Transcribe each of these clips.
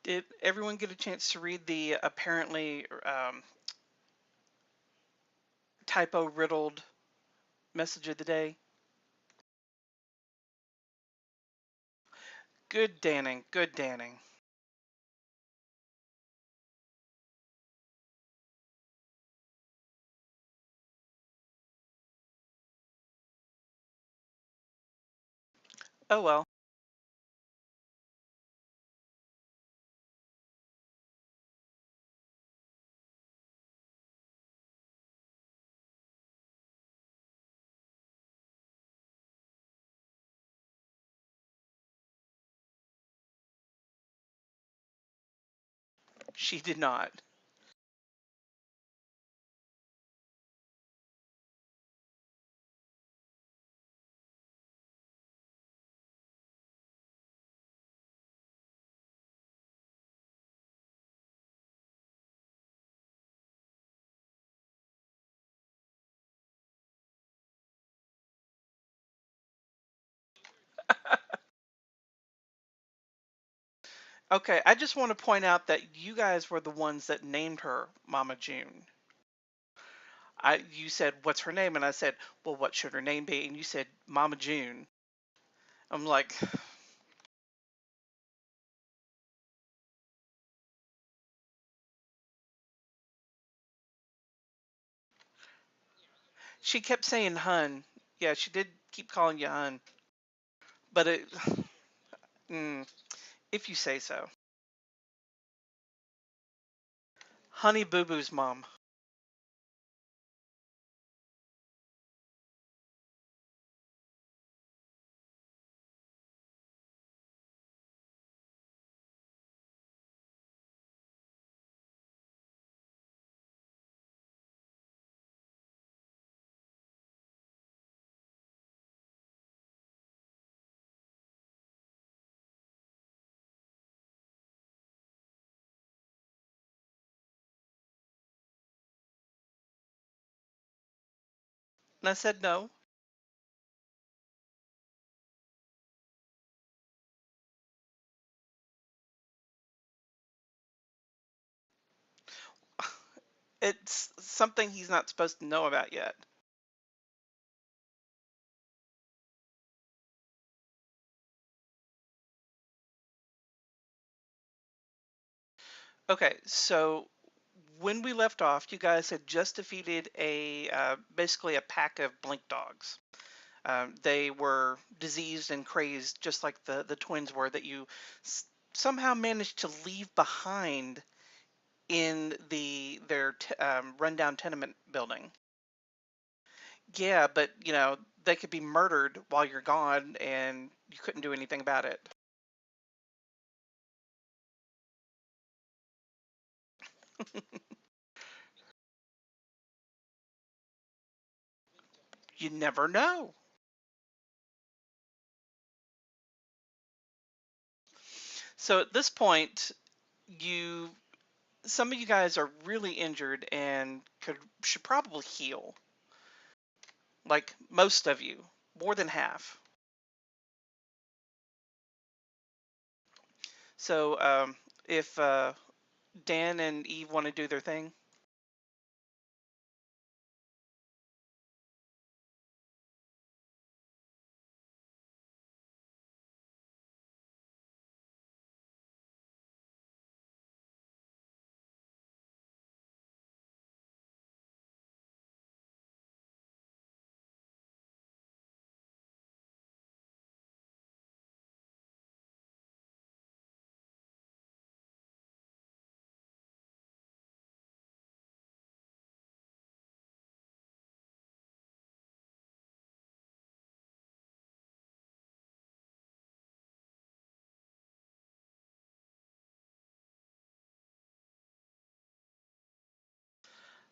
Did everyone get a chance to read the apparently typo-riddled message of the day? Good Danning, good Danning. Oh well. She did not. Okay, I just want to point out that you guys were the ones that named her Mama June. You said, "What's her name?" And I said, "Well, what should her name be?" And you said, "Mama June." I'm like, she kept saying "hun." Yeah, she did keep calling you "hun," but if you say so. Honey Boo Boo's mom. And I said no. It's something he's not supposed to know about yet. Okay, so when we left off, you guys had just defeated a basically a pack of blink dogs. They were diseased and crazed, just like the twins were that you somehow managed to leave behind in their rundown tenement building. Yeah, but they could be murdered while you're gone, and you couldn't do anything about it. You never know. So at this point, you some of you guys are really injured and should probably heal. Like most of you, more than half. So if Dan and Eve want to do their thing.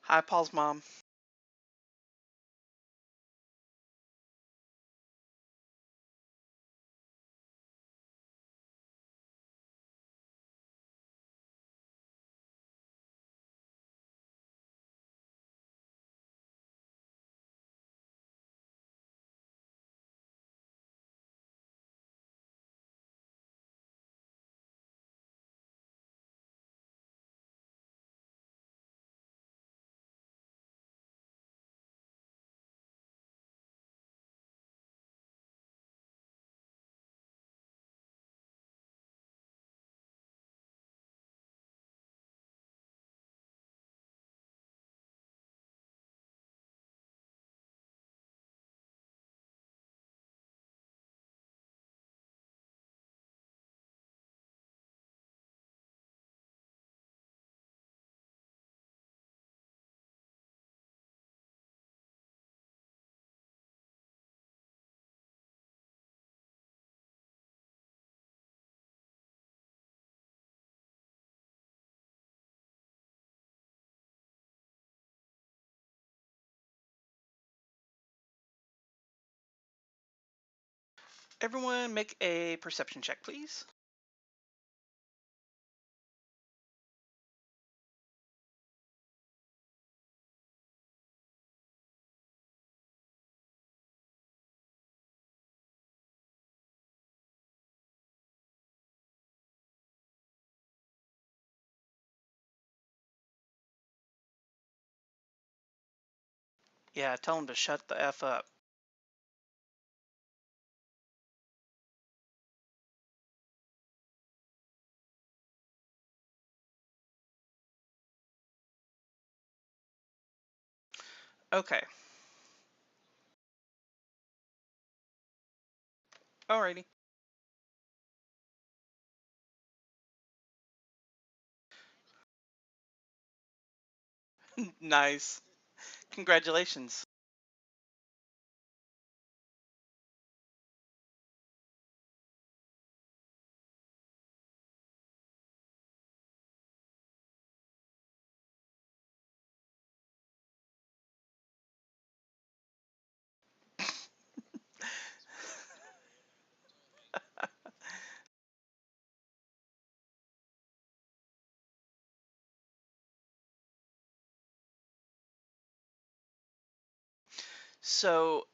Hi, Paul's mom. Everyone make a perception check, please. Yeah, tell them to shut the F up. Okay. Alrighty. Nice. Congratulations. So,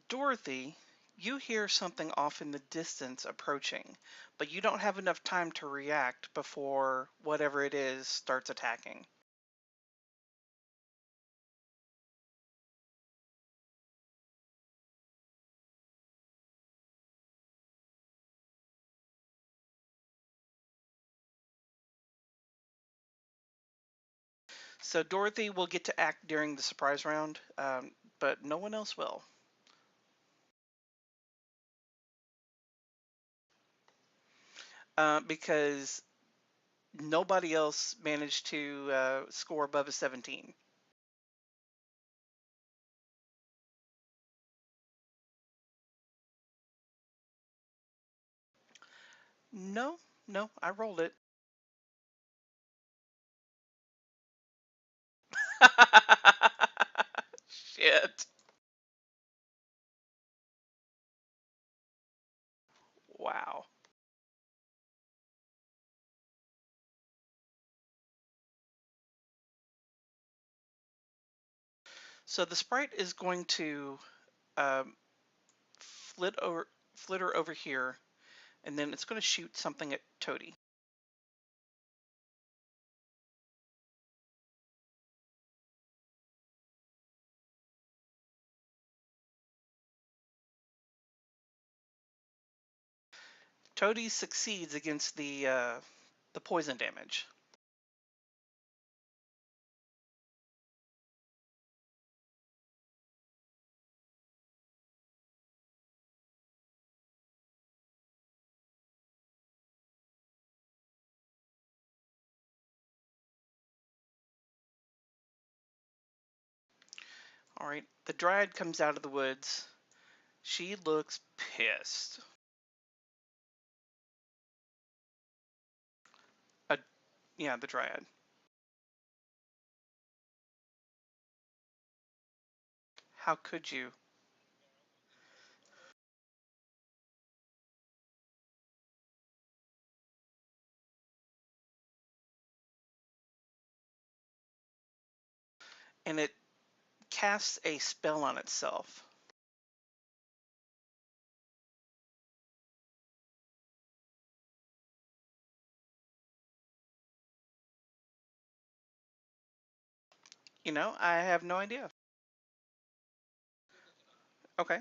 Dorothy, you hear something off in the distance approaching, but you don't have enough time to react before whatever it is starts attacking. So Dorothy will get to act during the surprise round, but no one else will. Because nobody else managed to score above a 17. No, no, I rolled it. Shit. Wow. So the sprite is going to um, flit over, flitter over here, and then it's going to shoot something at Toady. Toady succeeds against the poison damage. All right, the dryad comes out of the woods. She looks pissed. Uh, yeah, the dryad. How could you? And it casts a spell on itself. I have no idea. Okay.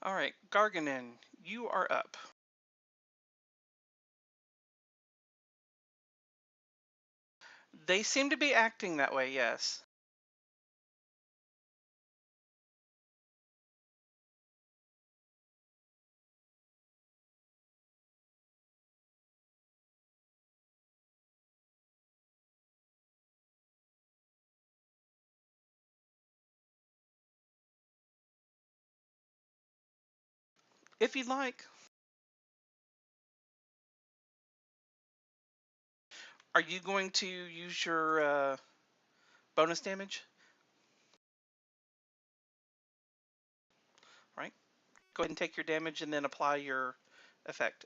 All right, Garganin, you are up. They seem to be acting that way, yes. if you'd like. Are you going to use your bonus damage? Right. Go ahead and take your damage and then apply your effect.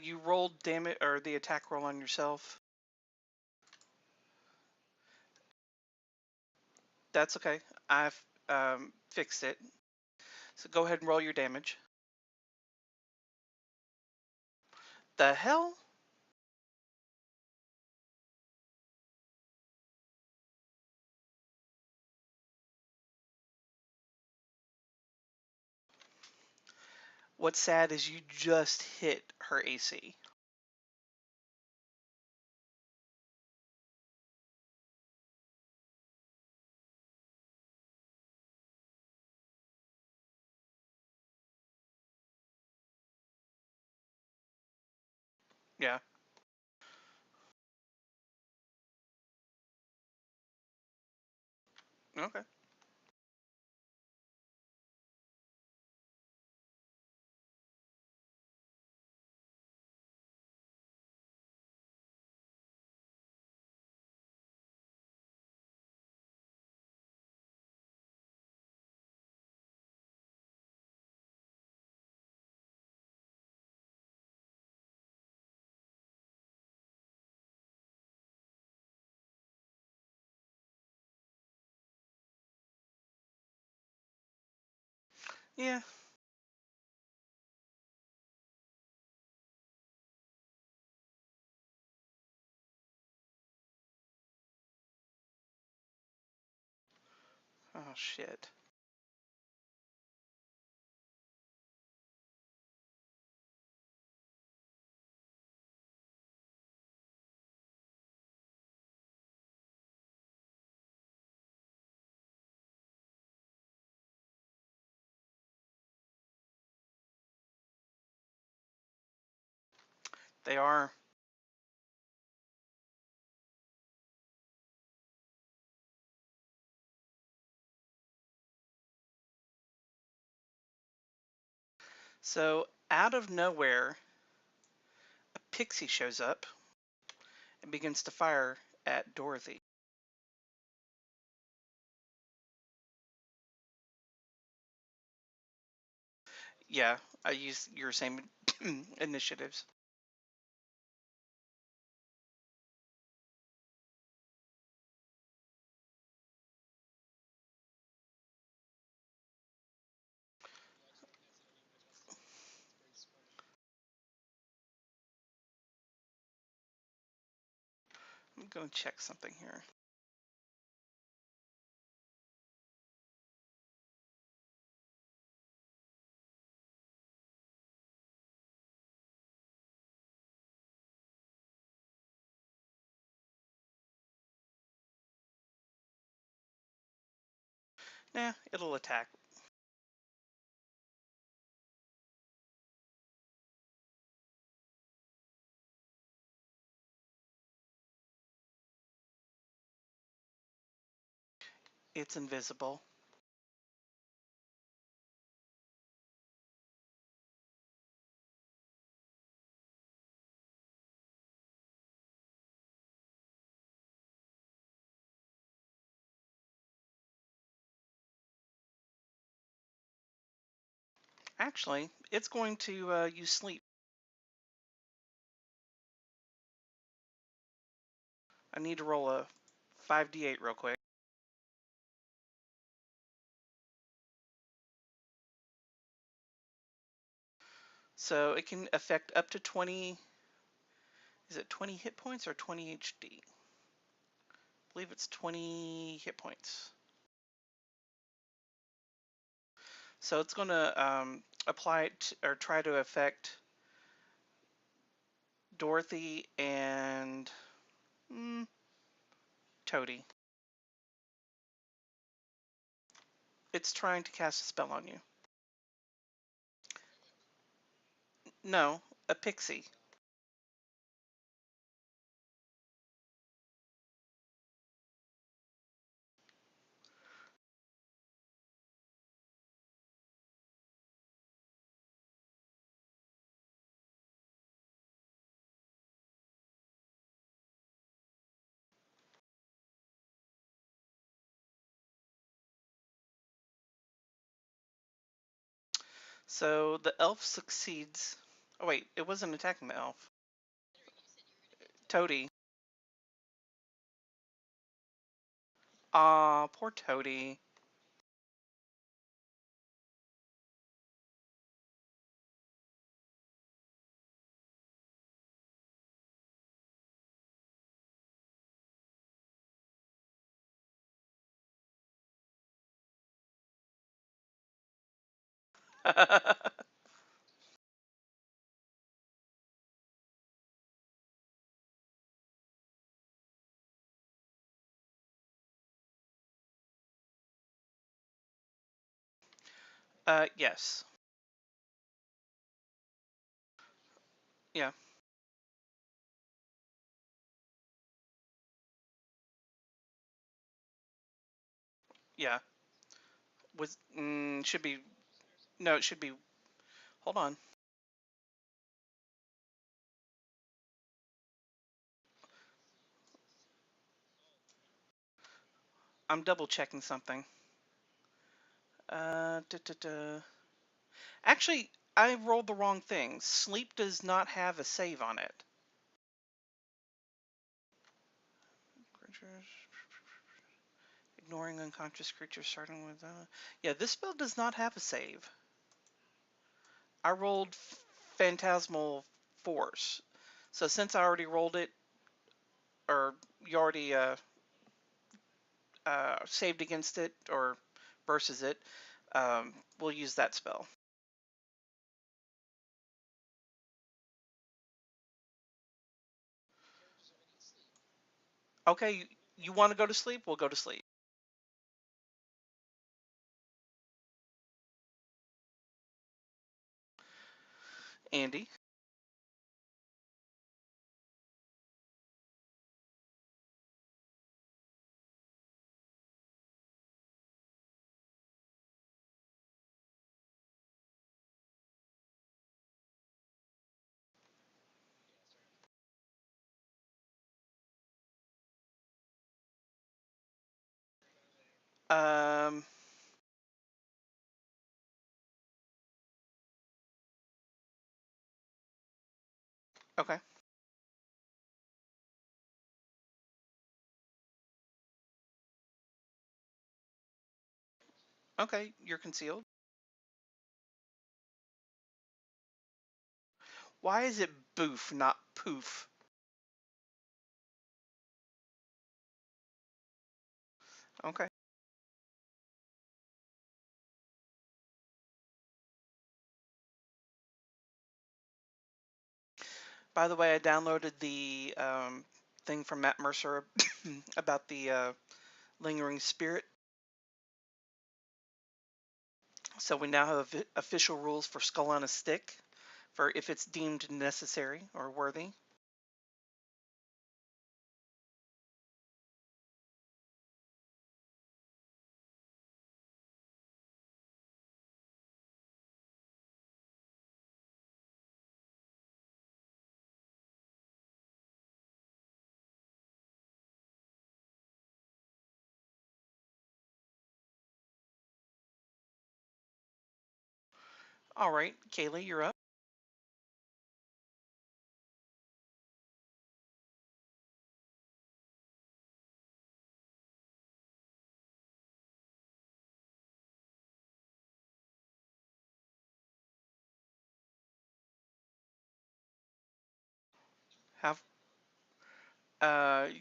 You rolled damage or the attack roll on yourself. That's okay. I've fixed it. So go ahead and roll your damage. The hell? What's sad is you just hit her AC. Yeah. Okay. Yeah. Oh shit. They are. So out of nowhere, a pixie shows up and begins to fire at Dorothy. Yeah, I use your same initiatives. I'm going to check something here. Nah, it'll attack. It's invisible. Actually, it's going to use sleep. I need to roll a 5d8 real quick. So it can affect up to 20. Is it 20 hit points or 20 HD? I believe it's 20 hit points. So it's going to apply it or try to affect Dorothy and Toady. It's trying to cast a spell on you. No, a pixie. So the elf succeeds. Oh wait, it wasn't attacking the elf. Toady. Aw, poor Toady. Yes. Yeah, yeah. Should be, no, it should be, hold on. I'm double checking something. Duh, duh, duh. Actually, I rolled the wrong thing. Sleep does not have a save on it. Creatures, ignoring unconscious creatures starting with, yeah, this spell does not have a save. I rolled Phantasmal Force. So since I already rolled it, or you already saved against it, or versus it, we'll use that spell. Okay, you want to go to sleep? We'll go to sleep. Andy. Um, okay. Okay, you're concealed. Why is it boof, not poof? Okay. By the way, I downloaded the thing from Matt Mercer about the lingering spirit. So we now have official rules for skull on a stick, for if it's deemed necessary or worthy. All right, Kaylee, you're up. Have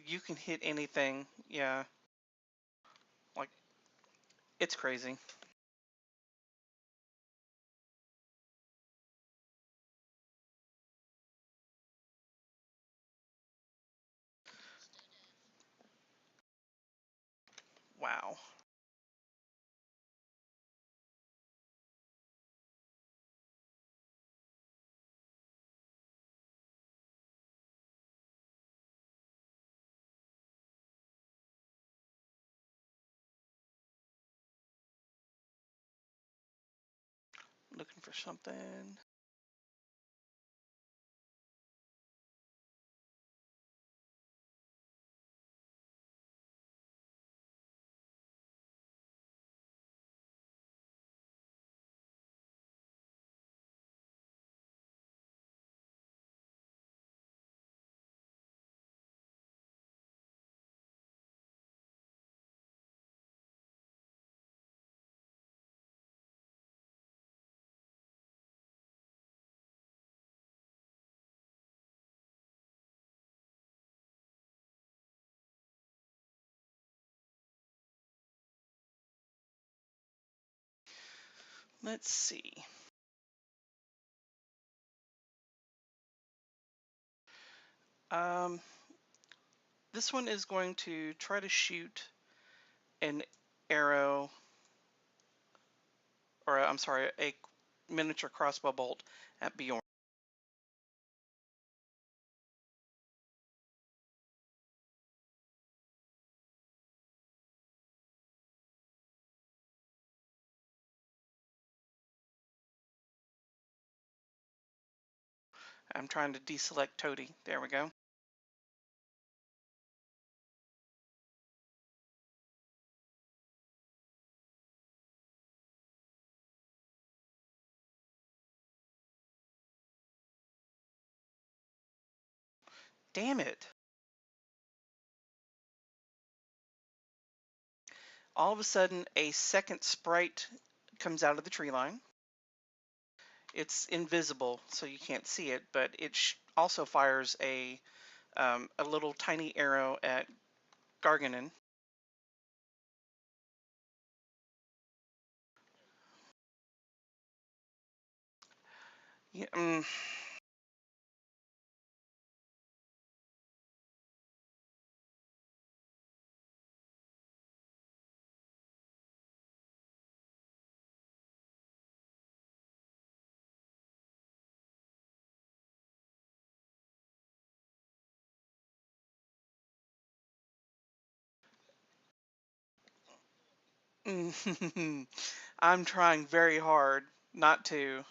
you can hit anything. Yeah, like it's crazy. Wow. Looking for something. Let's see. Um, this one is going to try to shoot an arrow, or I'm sorry, a miniature crossbow bolt at Bjorn. I'm trying to deselect Toady. There we go. Damn it. All of a sudden, a second sprite comes out of the tree line. It's invisible, so you can't see it, but it also fires a little tiny arrow at Garganon. Yeah, I'm trying very hard not to.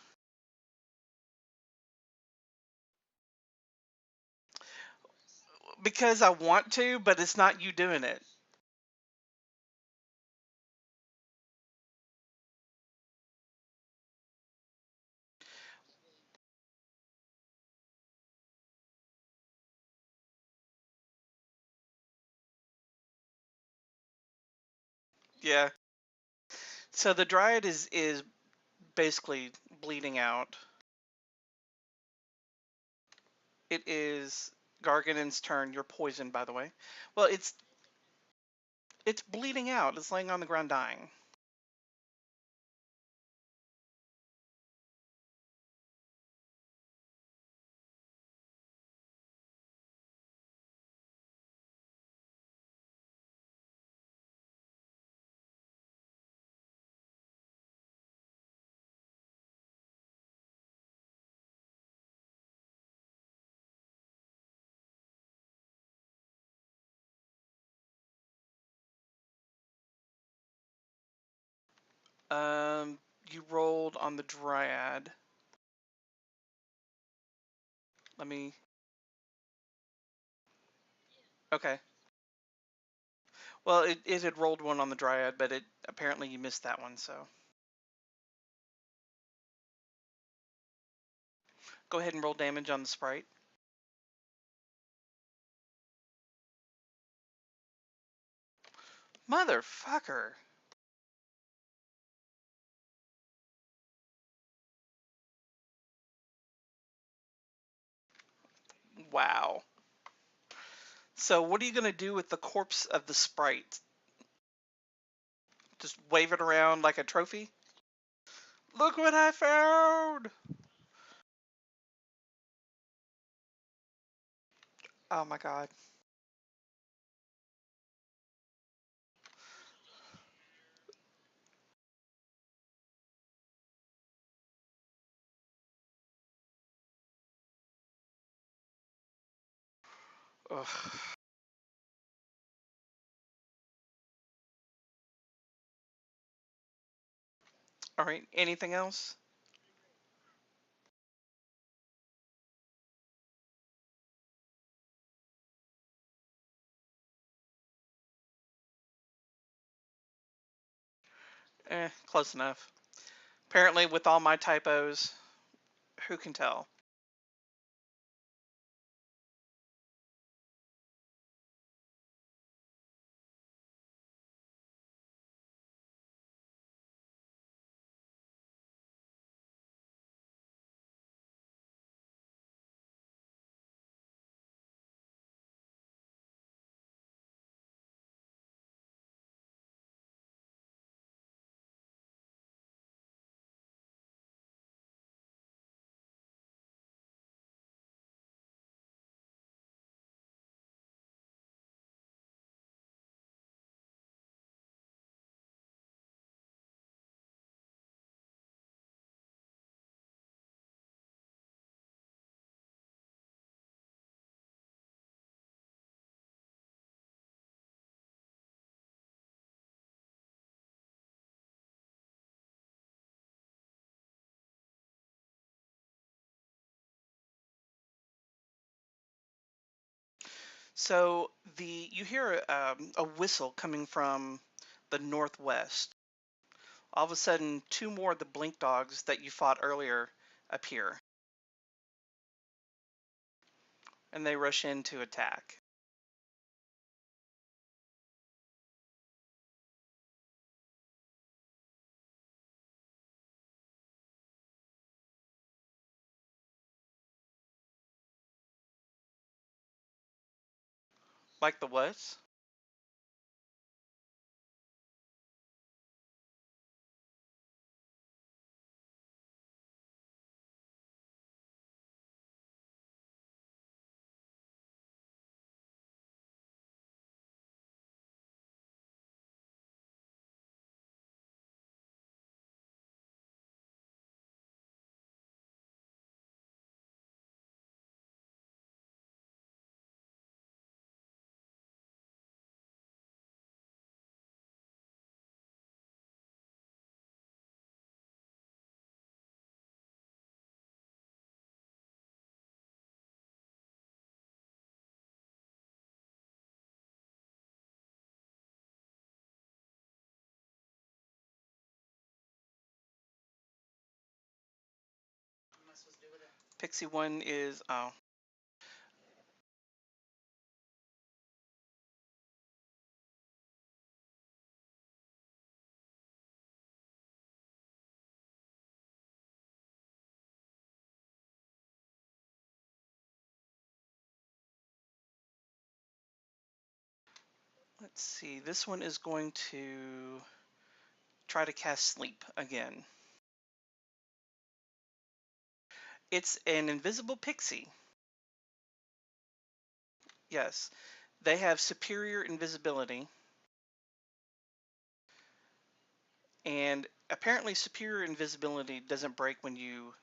Because I want to, but it's not you doing it. Yeah. So the dryad is basically bleeding out. It is Garganon's turn. You're poisoned, by the way. Well, it's bleeding out. It's laying on the ground dying. You rolled on the dryad. Let me. Okay. Well, it had rolled one on the dryad, but it apparently you missed that one. So go ahead and roll damage on the sprite. Motherfucker. Wow. So what are you gonna do with the corpse of the sprite? Just wave it around like a trophy? Look what I found! Oh my god. Ugh. All right. Anything else? Close enough. Apparently, with all my typos, who can tell? So you hear a whistle coming from the northwest. All of a sudden, two more of the blink dogs that you fought earlier appear, and they rush in to attack. Like the what? Pixie one is oh. Let's see. This one is going to try to cast sleep again. It's an invisible pixie. Yes, they have superior invisibility, and apparently superior invisibility doesn't break when you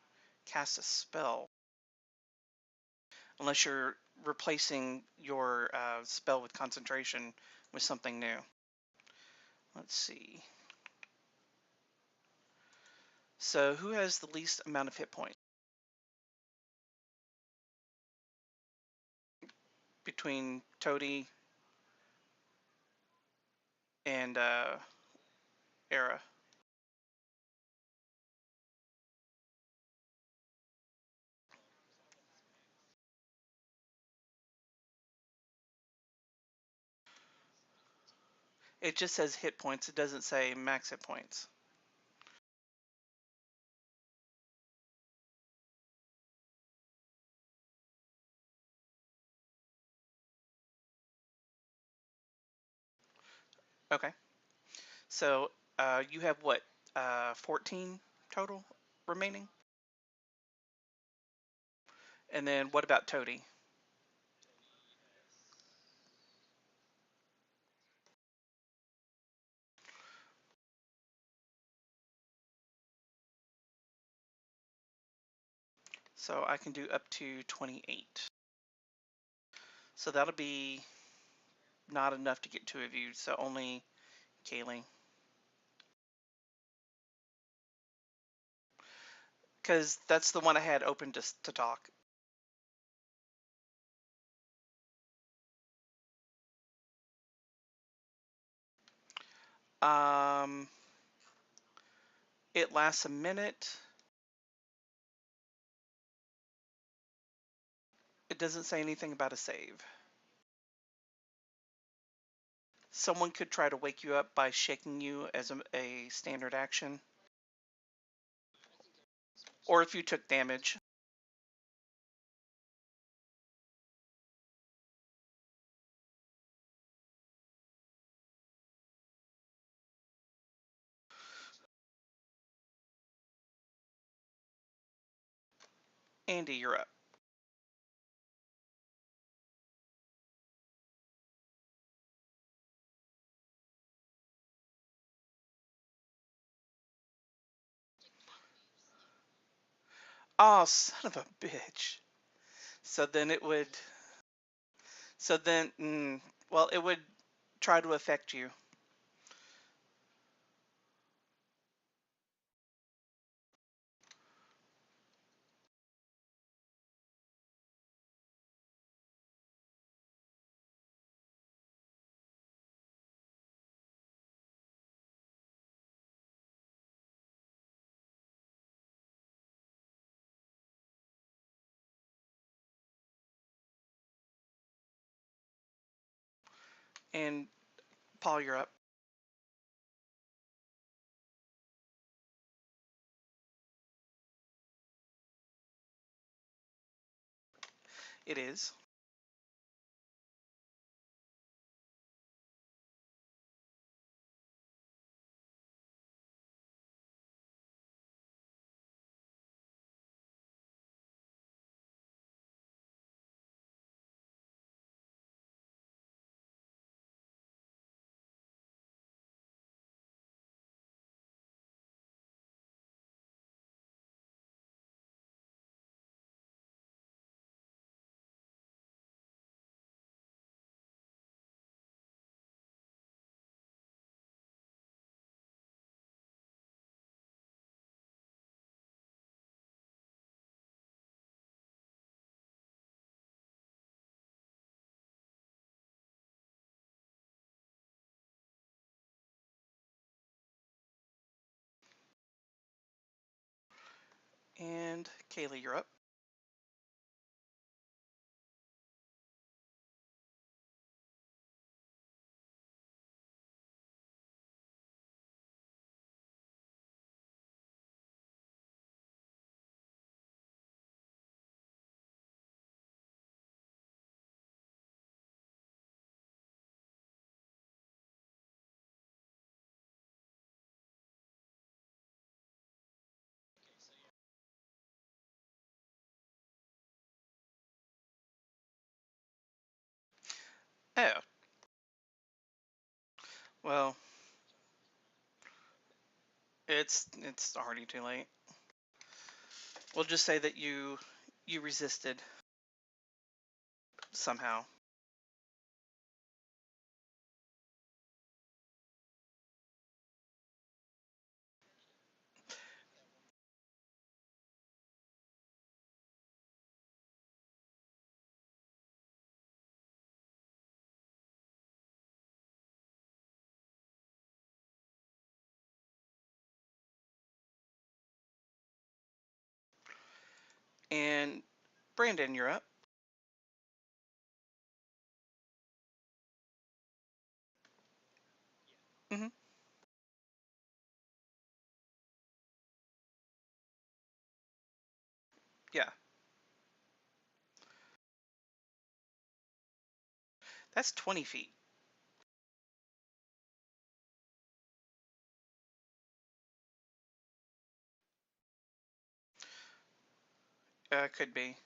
cast a spell, unless you're replacing your spell with concentration with something new. Let's see. So who has the least amount of hit points between Toady and Era? It just says hit points. It doesn't say max hit points. Okay. So you have what? 14 total remaining? And then what about Toady? So I can do up to 28. So that'll be not enough to get two of you. So only Kaylee. Because that's the one I had open to talk. Um, It lasts a minute. It doesn't say anything about a save. Someone could try to wake you up by shaking you as a standard action. Or if you took damage. Andy, you're up. Oh, son of a bitch. So then it would. So then, well, it would try to affect you. And Paul, you're up. It is. And Kaylee, you're up. Oh, well, it's already too late. We'll just say that you resisted somehow. And Brandon, you're up. Hmm. Yeah, that's 20 feet. Could be.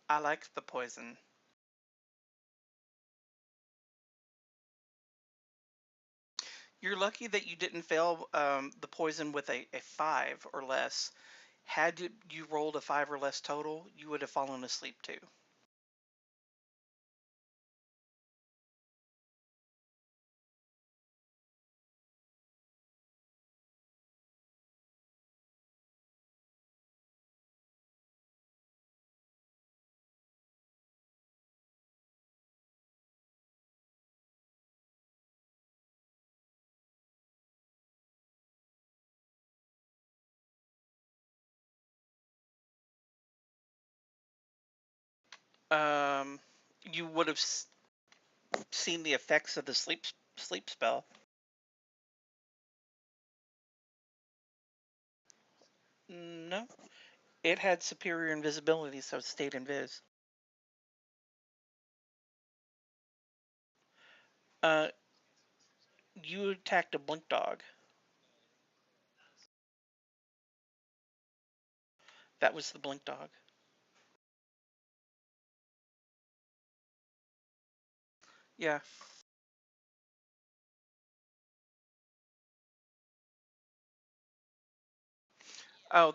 I like the poison. You're lucky that you didn't fail the poison with a 5 or less. Had you rolled a 5 or less total, you would have fallen asleep too. Um, you would have seen the effects of the sleep spell. No, it had superior invisibility, so it stayed invis. Uh, you attacked a blink dog. That was the blink dog. Yeah. Oh,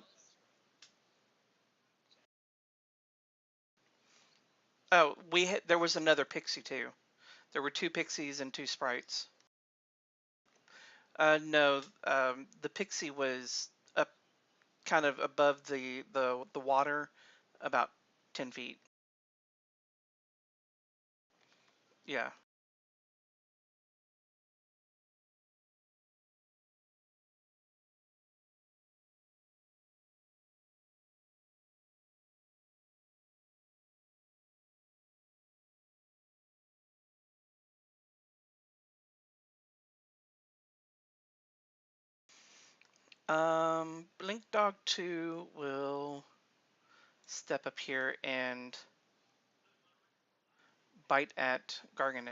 there was another pixie too. There were two pixies and two sprites. No, the pixie was up kind of above the water, about 10 feet. Yeah. Blink Dog 2 will step up here and bite at Gargan.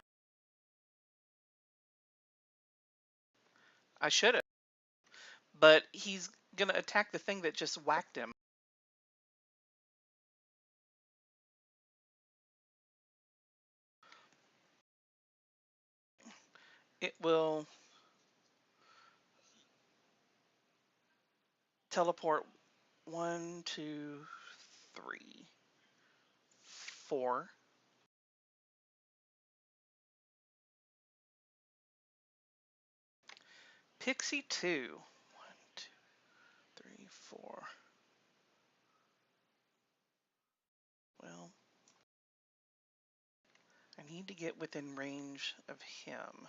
I should have, but he's gonna attack the thing that just whacked him. It will teleport 1, 2, 3, 4. Pixie 2. 1, 2, 3, 4. Well, I need to get within range of him.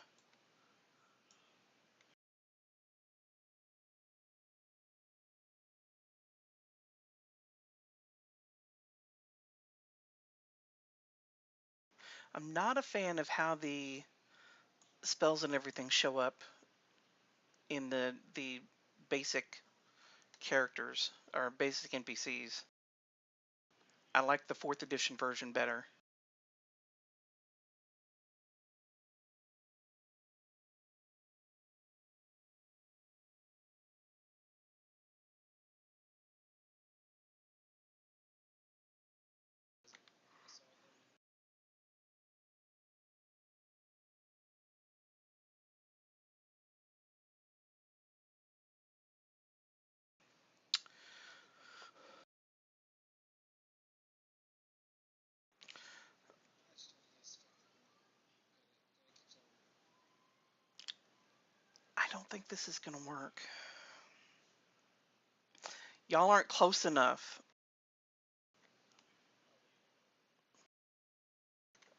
I'm not a fan of how the spells and everything show up in the basic characters or basic NPCs. I like the 4th edition version better. I don't think this is gonna work. Y'all aren't close enough.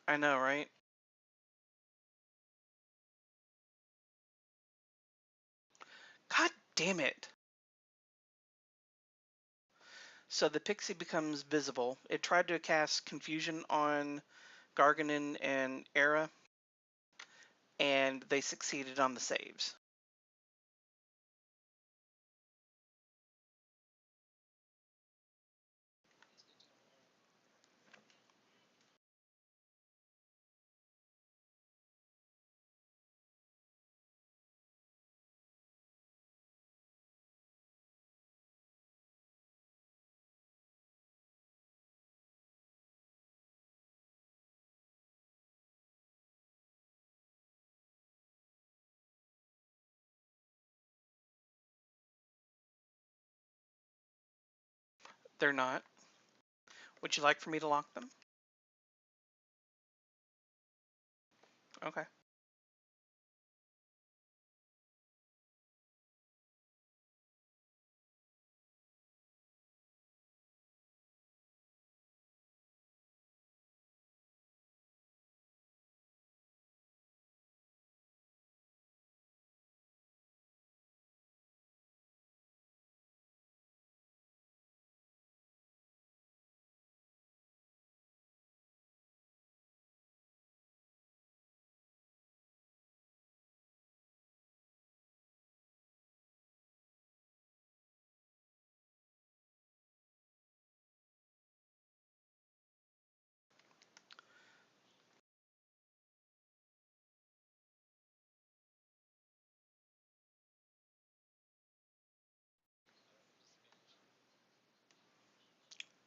I know, right? God damn it. So the pixie becomes visible. It tried to cast confusion on Garganin and Era, and they succeeded on the saves. They're not. Would you like for me to lock them? Okay.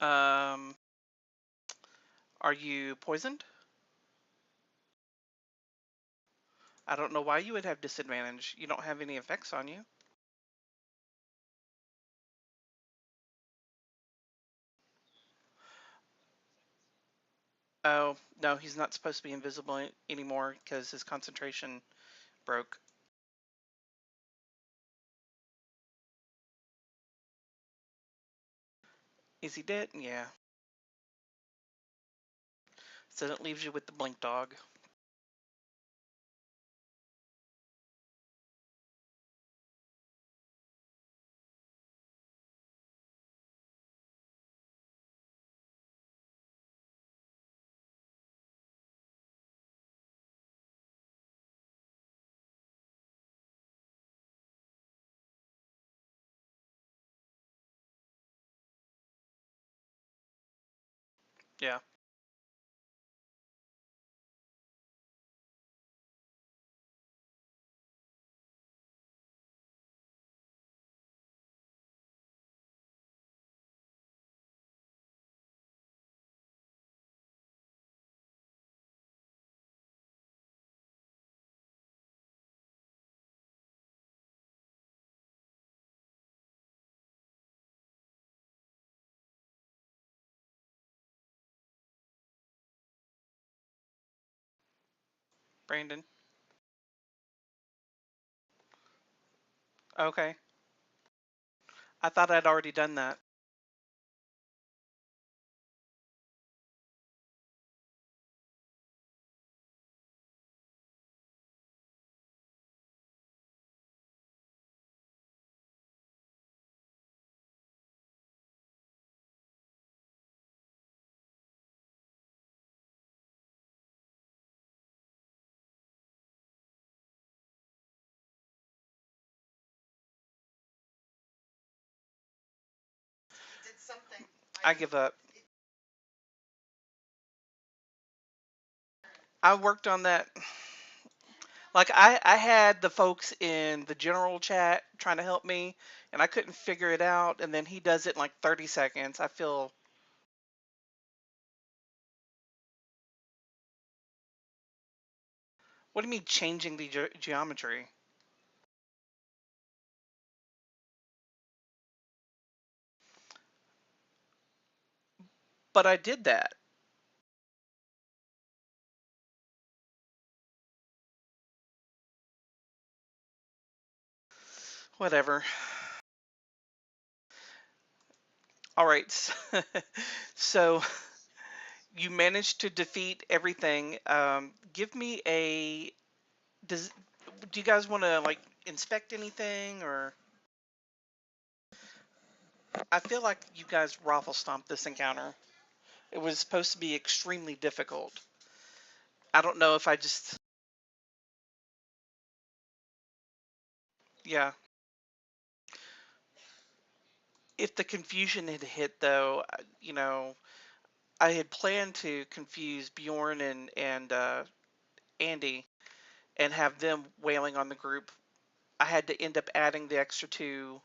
Um, are you poisoned? I don't know why you would have disadvantage. You don't have any effects on you. Oh, no, he's not supposed to be invisible anymore because his concentration broke. Is he dead? Yeah. So that leaves you with the blink dog. Yeah. Brandon. Okay. I thought I'd already done that. I give up. I worked on that. Like I had the folks in the general chat trying to help me, and I couldn't figure it out. And then he does it in like 30 seconds. I feel. What do you mean changing the geometry? But I did that. Whatever. All right. So you managed to defeat everything. Give me a. Does do you guys want to like inspect anything or? I feel like you guys raffle stomped this encounter. It was supposed to be extremely difficult. I don't know if I just. Yeah. If the confusion had hit though, I had planned to confuse Bjorn and Andy and have them wailing on the group. I had to end up adding the extra two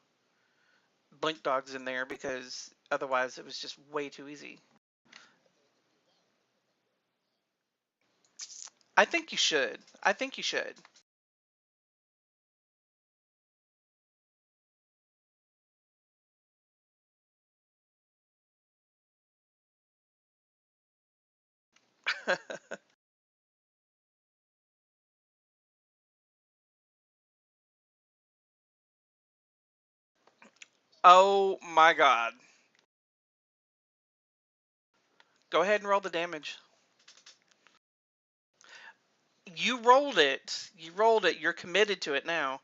blink dogs in there because otherwise it was just way too easy. I think you should. I think you should. Oh my god. Go ahead and roll the damage. You rolled it. You rolled it. You're committed to it now.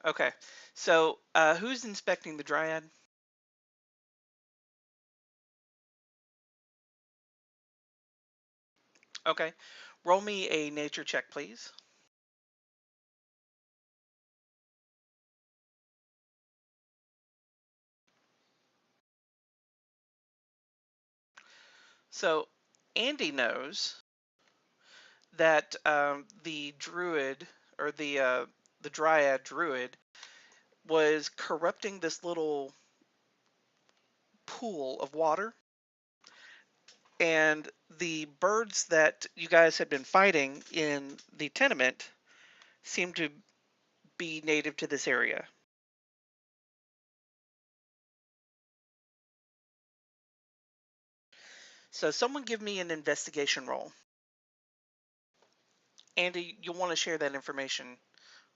Okay. So, who's inspecting the dryad? Okay. Roll me a nature check, please. So, Andy knows that the druid or the dryad druid was corrupting this little pool of water, and the birds that you guys had been fighting in the tenement seem to be native to this area. So someone give me an investigation roll. Andy, you'll want to share that information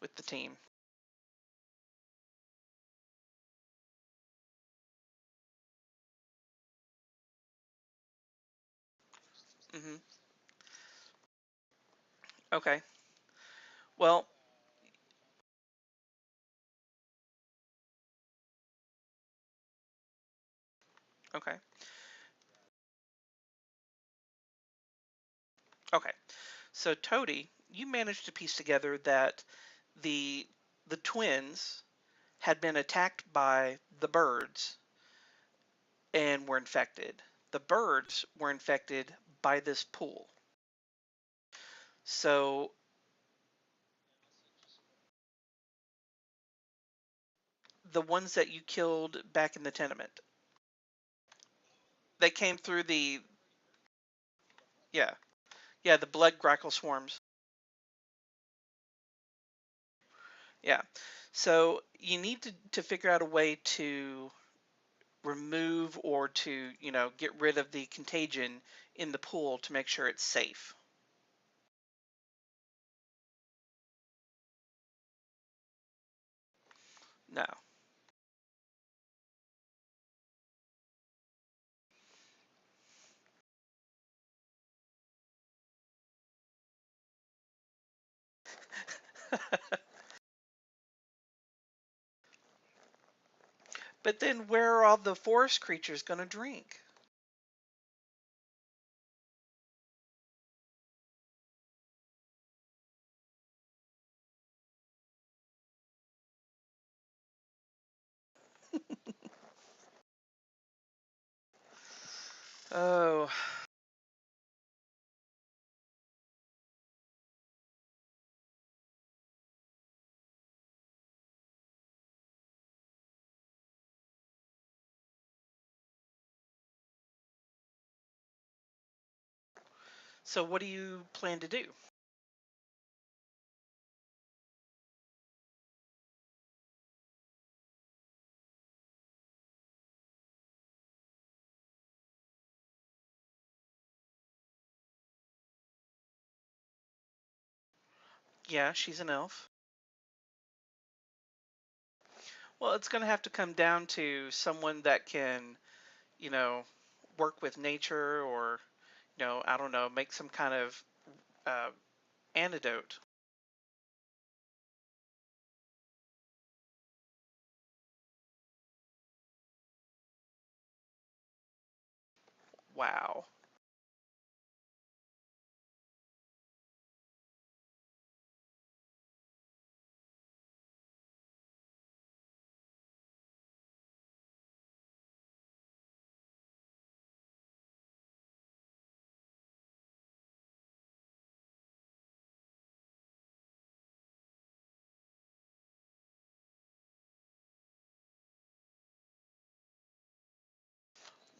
with the team. Hmm. Okay. Well, okay. Okay. So Toady, you managed to piece together that the the twins had been attacked by the birds and were infected. The birds were infected by this pool. So the ones that you killed back in the tenement, they came through the, yeah, yeah, the blood grackle swarms. Yeah. So you need to figure out a way to remove or to, get rid of the contagion in the pool to make sure it's safe. No. But then where are all the forest creatures going to drink? Oh, so what do you plan to do? Yeah, she's an elf. Well, it's going to have to come down to someone that can, you know, work with nature or, I don't know, make some kind of uh, antidote. Wow.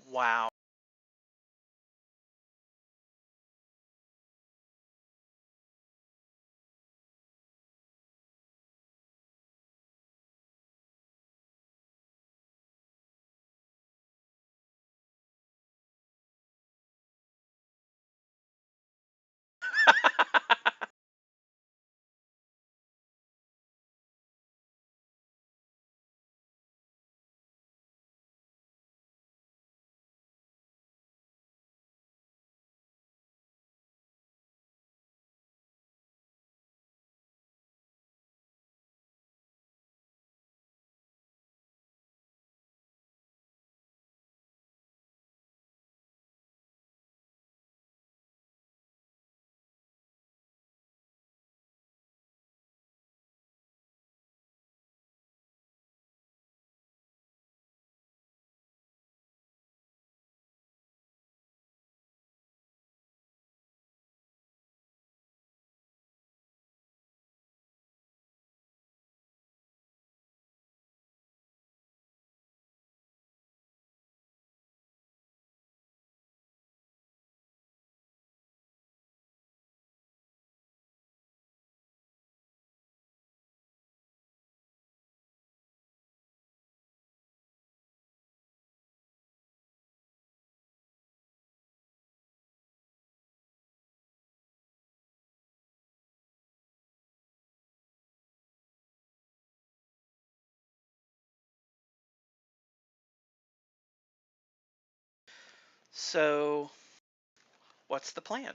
Wow. So, what's the plan?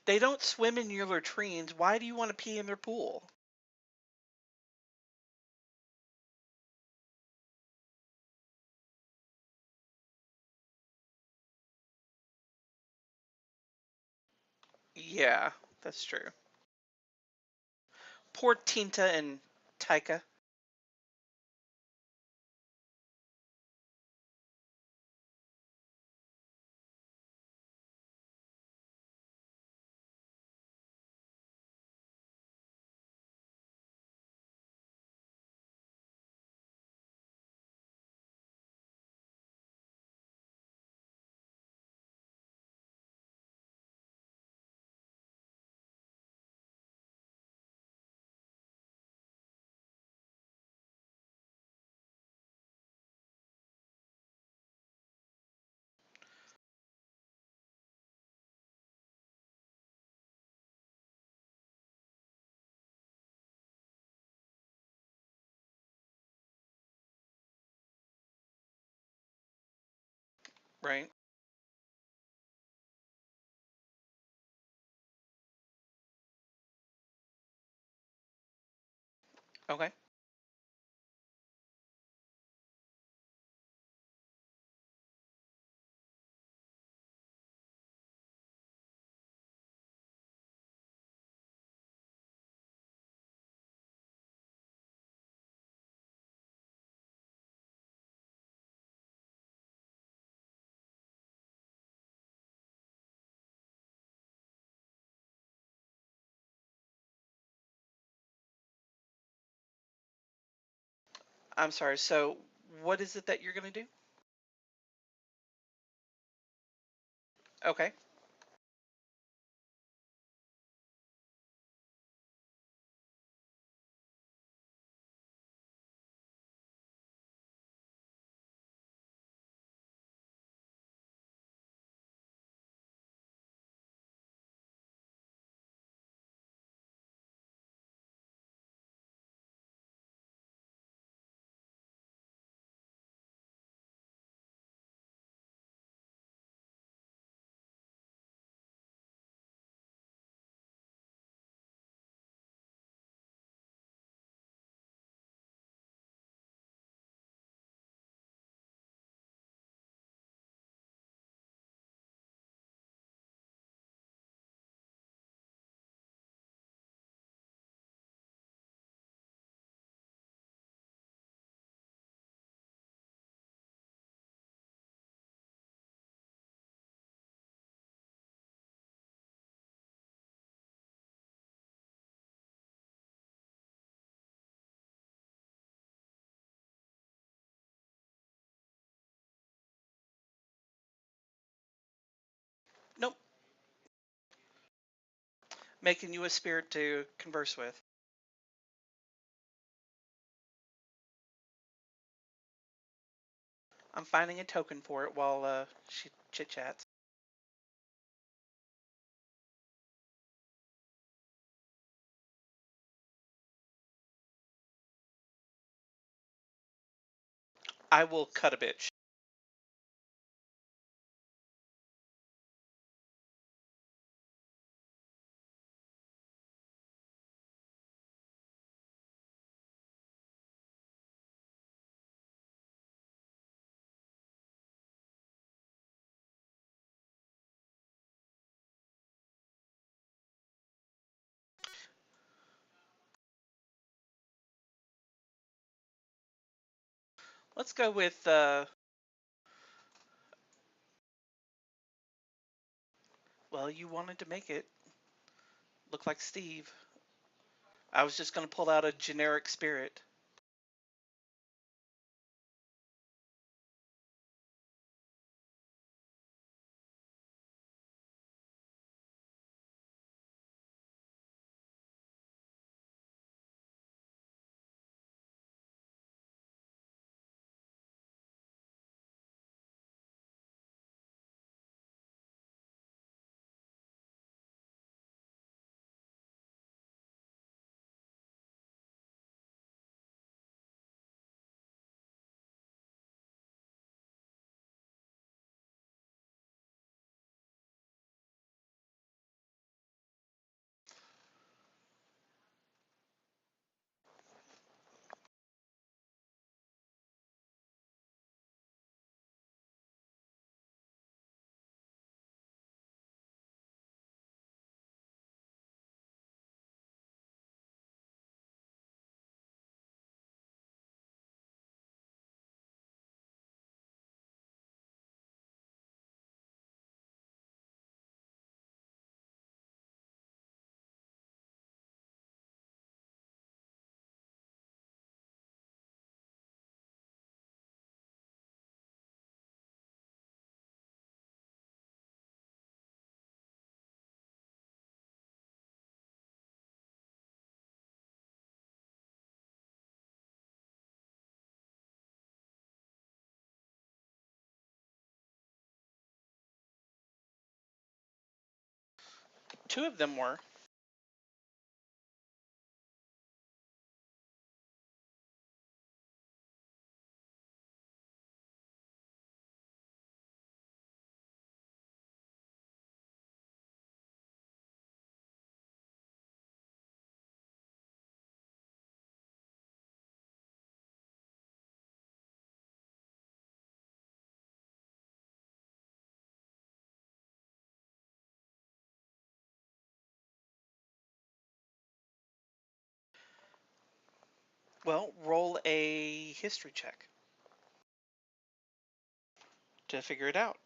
They don't swim in your latrines. Why do you want to pee in their pool? Yeah, that's true. Poor Tinta and Taika. Right? Okay. I'm sorry. So, what is it that you're going to do? Okay. Nope. Making you a spirit to converse with. I'm finding a token for it while she chit chats. I will cut a bitch. Let's go with, well, you wanted to make it look like Steve. I was just going to pull out a generic spirit. Two of them were. Well, roll a history check to figure it out.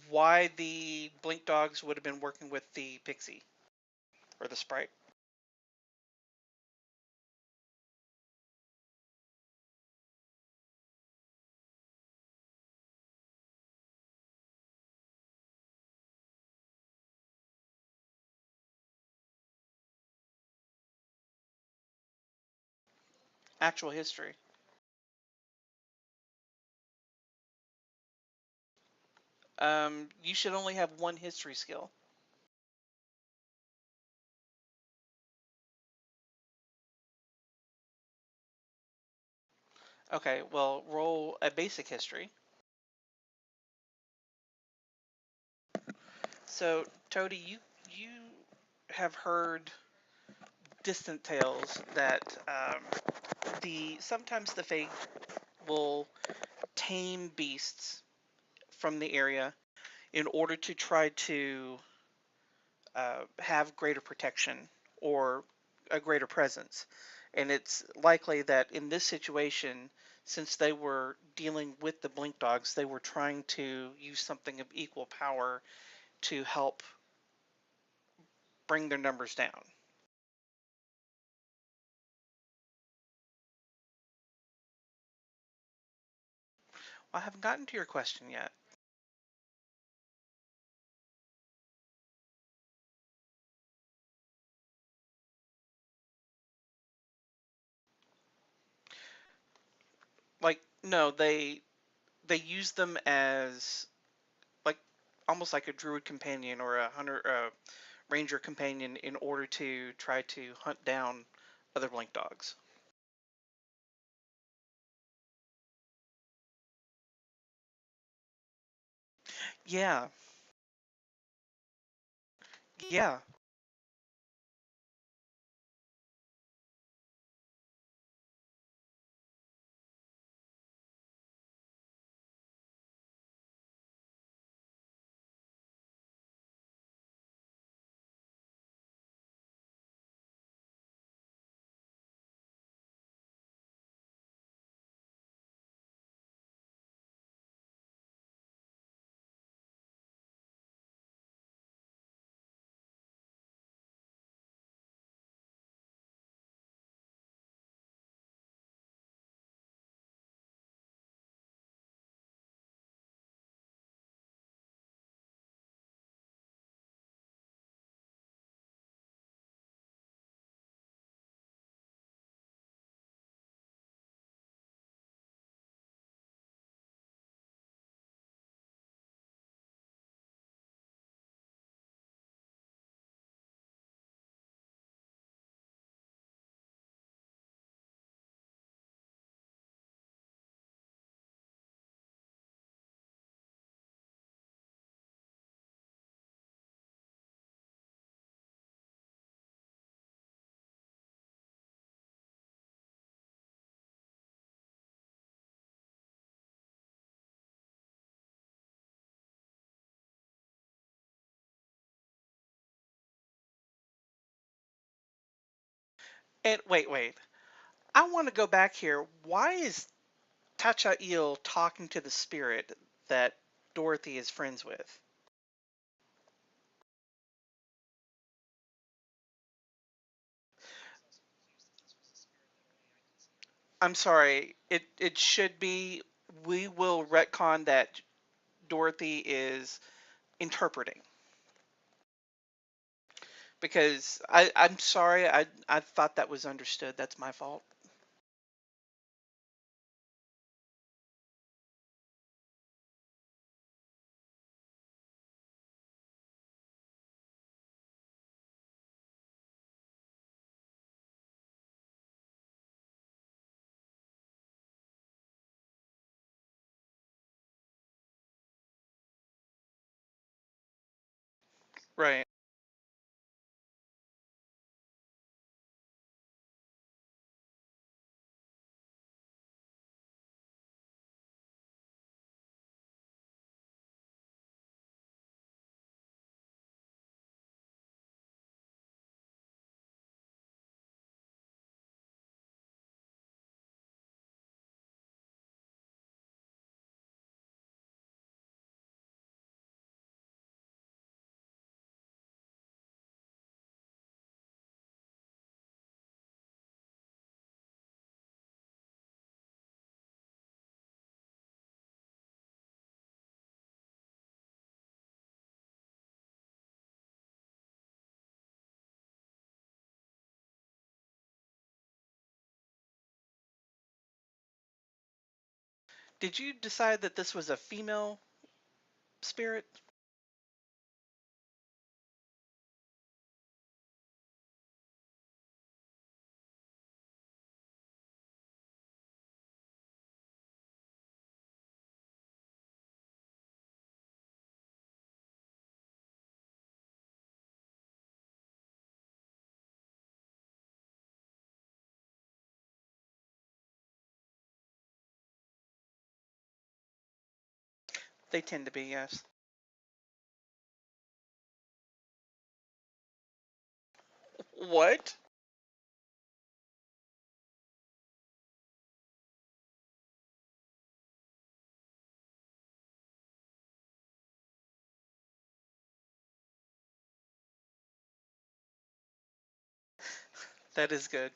Why the blink dogs would have been working with the pixie or the sprite. Actual history. You should only have one history skill. Okay, well, roll a basic history. So, Toady, you have heard distant tales that the sometimes the Fae will tame beasts from the area in order to try to have greater protection or a greater presence. And it's likely that in this situation, since they were dealing with the blink dogs, they were trying to use something of equal power to help bring their numbers down. Well, I haven't gotten to your question yet. Like, no, they use them as like almost like a druid companion or a hunter, ranger companion in order to try to hunt down other blink dogs. Yeah, yeah. And wait. I want to go back here. Why is Tachail talking to the spirit that Dorothy is friends with? I'm sorry. It should be we will retcon that Dorothy is interpreting. Because I'm sorry, I thought that was understood. That's my fault. Right. Did you decide that this was a female spirit? They tend to be, yes. What? That is good.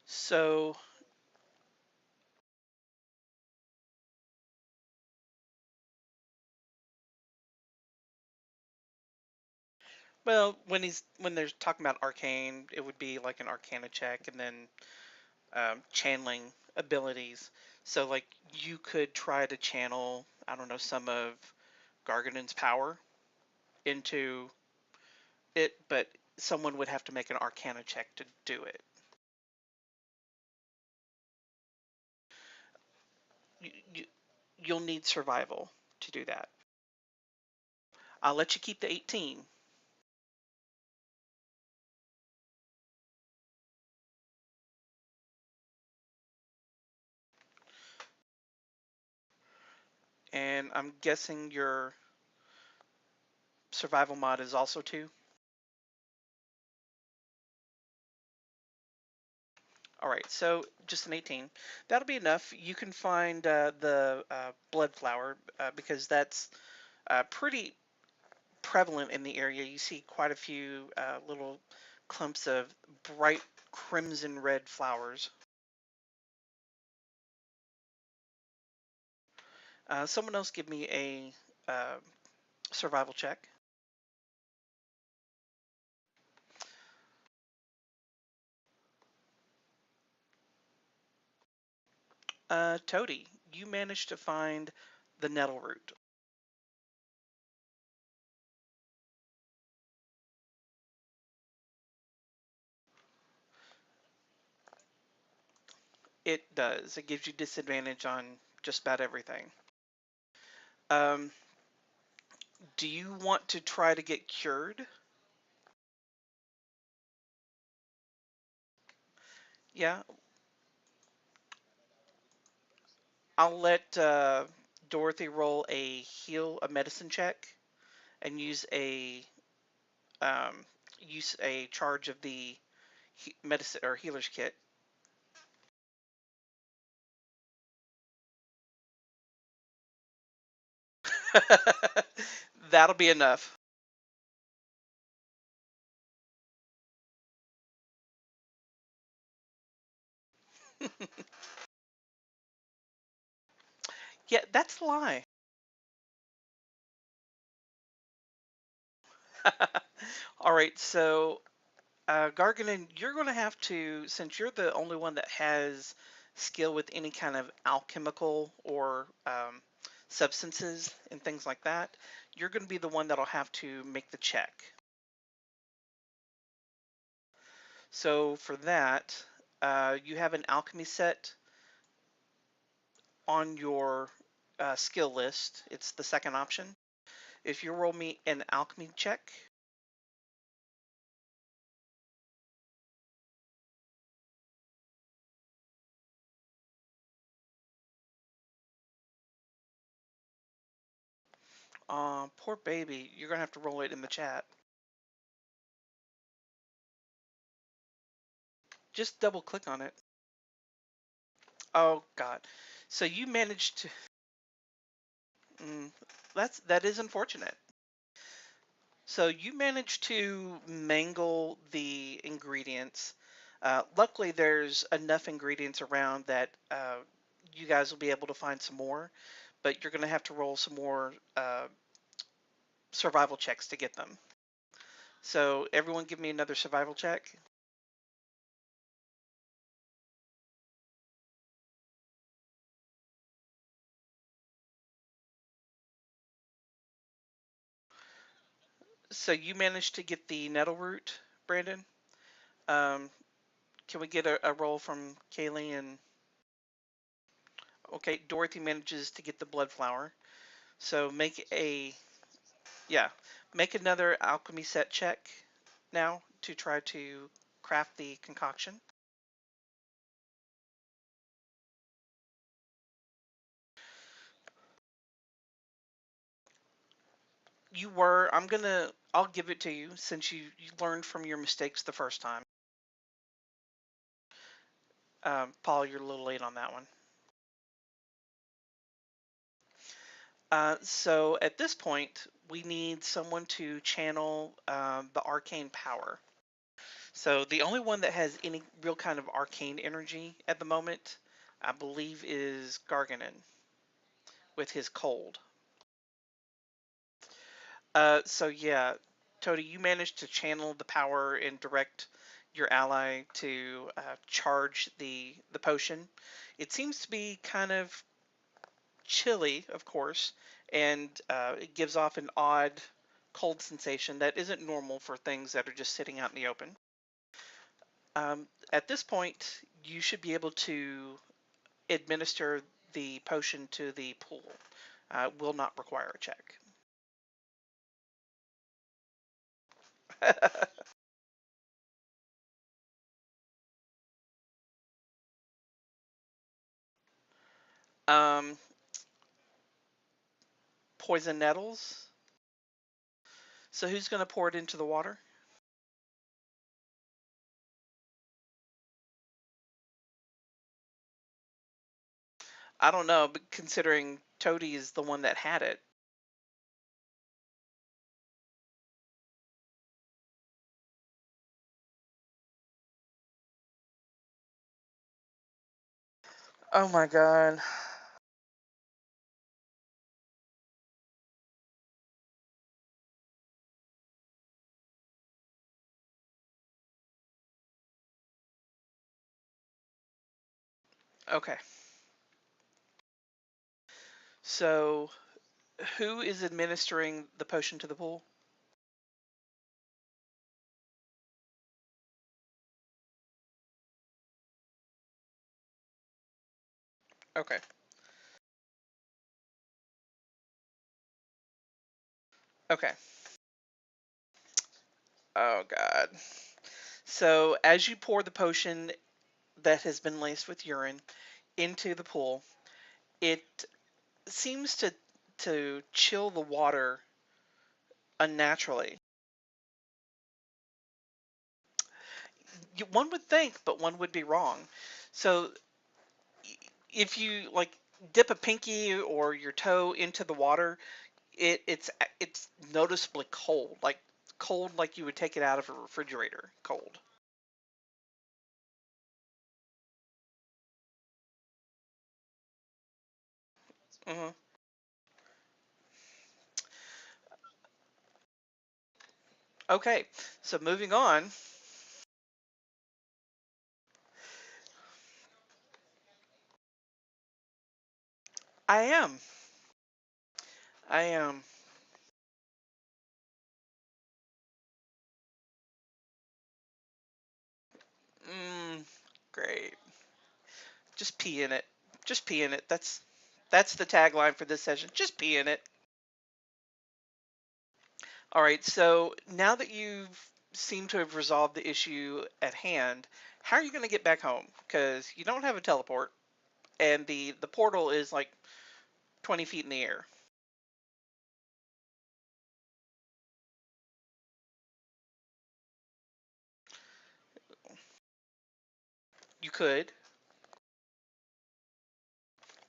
So, well, when they're talking about arcane, it would be like an arcana check, and then channeling abilities. So, like, you could try to channel, I don't know, some of Garganon's power into it, but someone would have to make an arcana check to do it. You, you'll need survival to do that. I'll let you keep the 18, and I'm guessing your survival mod is also 2. All right, so just an 18. That'll be enough. You can find the blood flower because that's pretty prevalent in the area. You see quite a few little clumps of bright crimson red flowers. Someone else give me a survival check. Toady, you managed to find the nettle root. It does. It gives you disadvantage on just about everything. Um, do you want to try to get cured? Yeah, I'll let Dorothy roll a medicine check, and um, use a charge of the medicine or healer's kit. That'll be enough. Yeah, that's a lie. All right, so Garganin, you're going to have to, since you're the only one that has skill with any kind of alchemical or substances and things like that, you're going to be the one that'll have to make the check. So for that, you have an alchemy set on your skill list. It's the second option. If you roll me an alchemy check, poor baby, you're going to have to roll it in the chat. Just double click on it. Oh God. So you managed to. Mm, that is unfortunate. So you managed to mangle the ingredients. Luckily, there's enough ingredients around that you guys will be able to find some more, but you're going to have to roll some more survival checks to get them. So everyone, give me another survival check. So you managed to get the nettle root, Brandon. Um, can we get a roll from Kaylee and okay, Dorothy manages to get the blood flower. So yeah, make another alchemy set check now to try to craft the concoction. I'll give it to you since you learned from your mistakes the first time. Paul, you're a little late on that one. So at this point, we need someone to channel the arcane power. So the only one that has any real kind of arcane energy at the moment, I believe, is Garganon with his cold. So yeah, Toady, you managed to channel the power and direct your ally to charge the potion. It seems to be kind of chilly, of course, and it gives off an odd cold sensation that isn't normal for things that are just sitting out in the open. At this point, you should be able to administer the potion to the pool. Will not require a check. um, Poison nettles. So who's going to pour it into the water? I don't know, but considering Toady is the one that had it. Oh my god. Okay. So, who is administering the potion to the pool? Okay. Okay. Oh God. So as you pour the potion that has been laced with urine into the pool, it seems to chill the water unnaturally. One would think, but one would be wrong. So if you like dip a pinky or your toe into the water, it's noticeably cold, like you would take it out of a refrigerator, cold. Hmm. Okay, so moving on. I am. I am. Mm, great. Just pee in it. Just pee in it. That's the tagline for this session. Just pee in it. All right. So now that you've seemed to have resolved the issue at hand, how are you going to get back home? Because you don't have a teleport, and the portal is like 20 feet in the air. You could,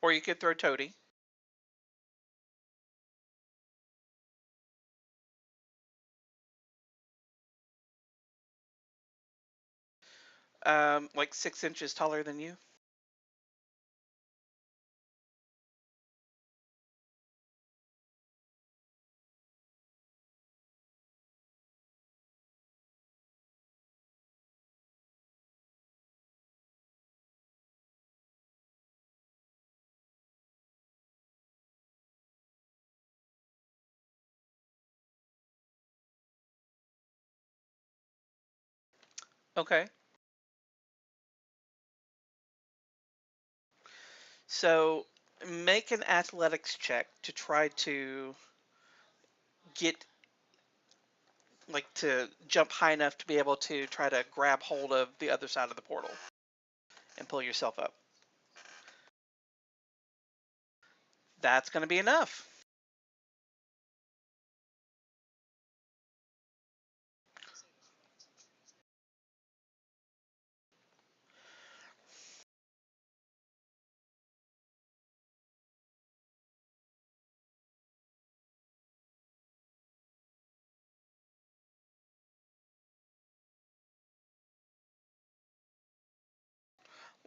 or you could throw Toady. Like 6 inches taller than you. Okay. So make an athletics check to try to get to jump high enough to be able to try to grab hold of the other side of the portal and pull yourself up. That's going to be enough.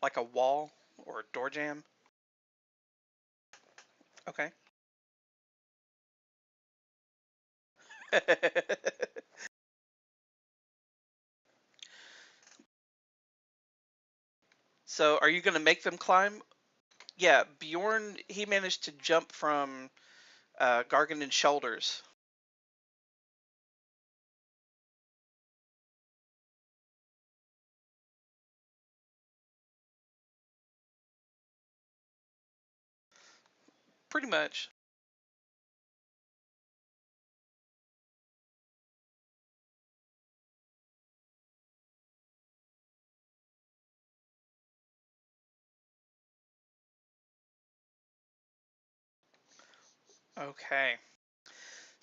Like a wall or a door jam. Okay. So are you going to make them climb? Yeah, Bjorn, he managed to jump from Garganon's shoulders. Pretty much. Okay.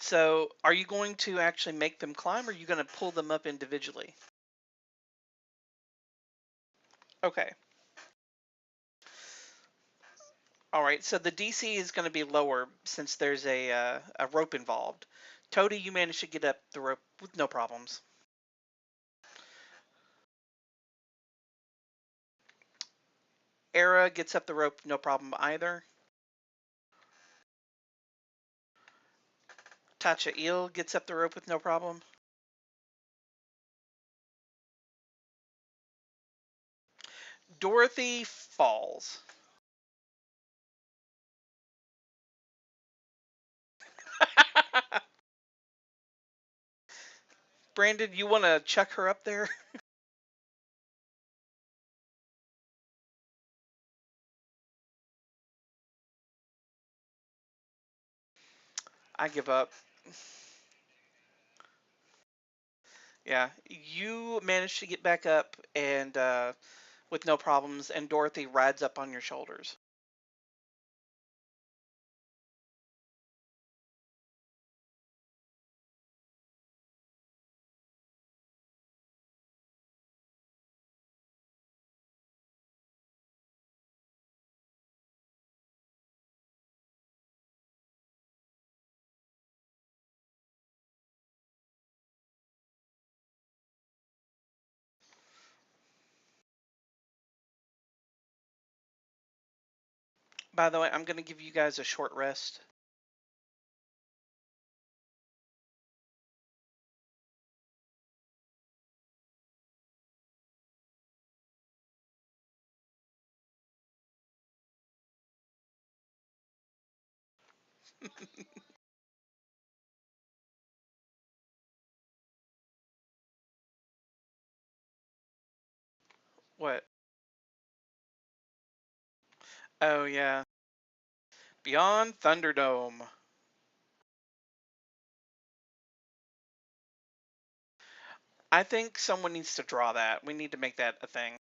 So are you going to actually make them climb, or are you going to pull them up individually? Okay. All right. So the DC is going to be lower since there's a rope involved. Toady, you managed to get up the rope with no problems. Era gets up the rope, no problem either. Tatcha Eel gets up the rope with no problem. Dorothy falls. Brandon, you want to chuck her up there? I give up. Yeah, you manage to get back up and with no problems, and Dorothy rides up on your shoulders. By the way, I'm going to give you guys a short rest. What? Oh, yeah. Beyond Thunderdome. I think someone needs to draw that. We need to make that a thing.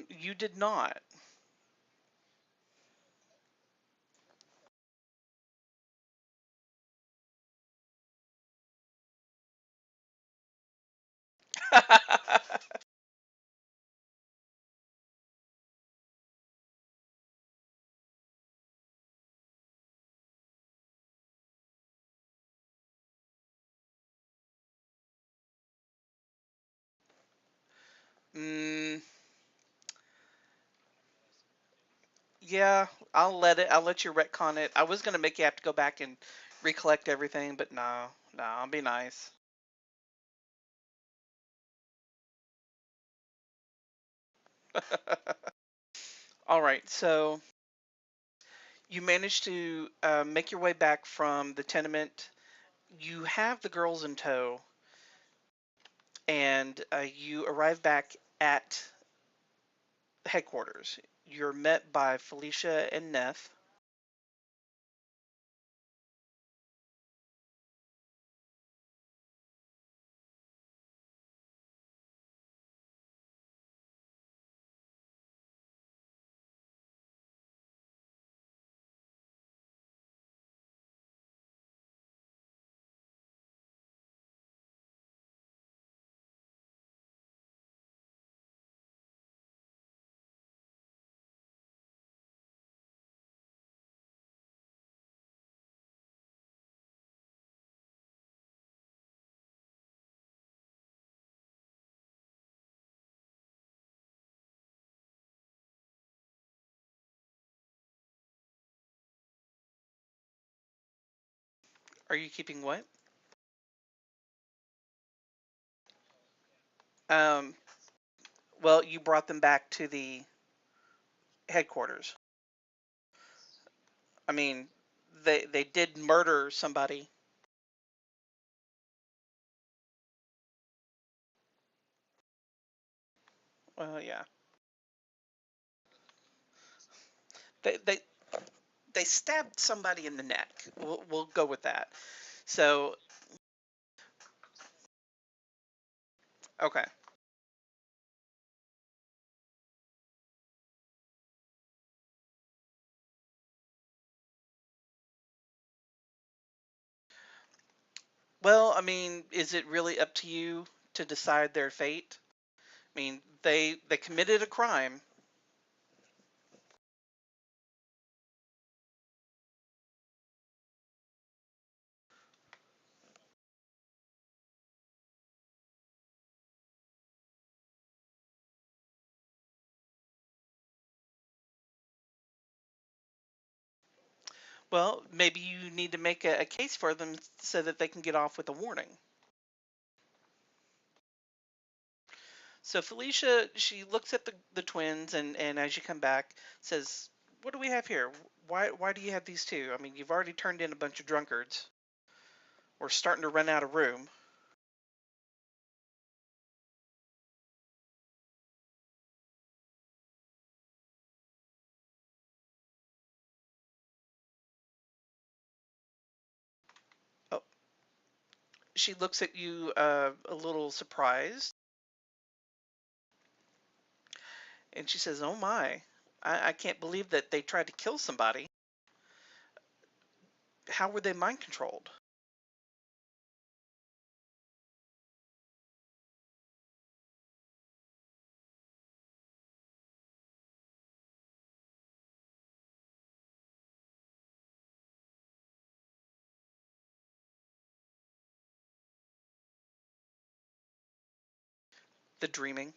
You did not. mm, yeah, I'll let you retcon it. I was gonna make you have to go back and recollect everything, but no, no, I'll be nice. All right, so you managed to make your way back from the tenement. You have the girls in tow, and you arrive back at headquarters. You're met by Felicia and Neff. Are you keeping what? Um, well, you brought them back to the headquarters. I mean, they did murder somebody. Well, yeah, they they they stabbed somebody in the neck. We'll go with that. So okay. Well, I mean, is it really up to you to decide their fate? I mean, they committed a crime. Well, maybe you need to make a case for them so that they can get off with a warning. So Felicia, she looks at the twins and as you come back, says, "What do we have here? Why do you have these two? I mean, you've already turned in a bunch of drunkards. We're starting to run out of room." Oh, she looks at you a little surprised, and she says, "Oh my, I can't believe that they tried to kill somebody. How were they mind controlled?" The dreaming.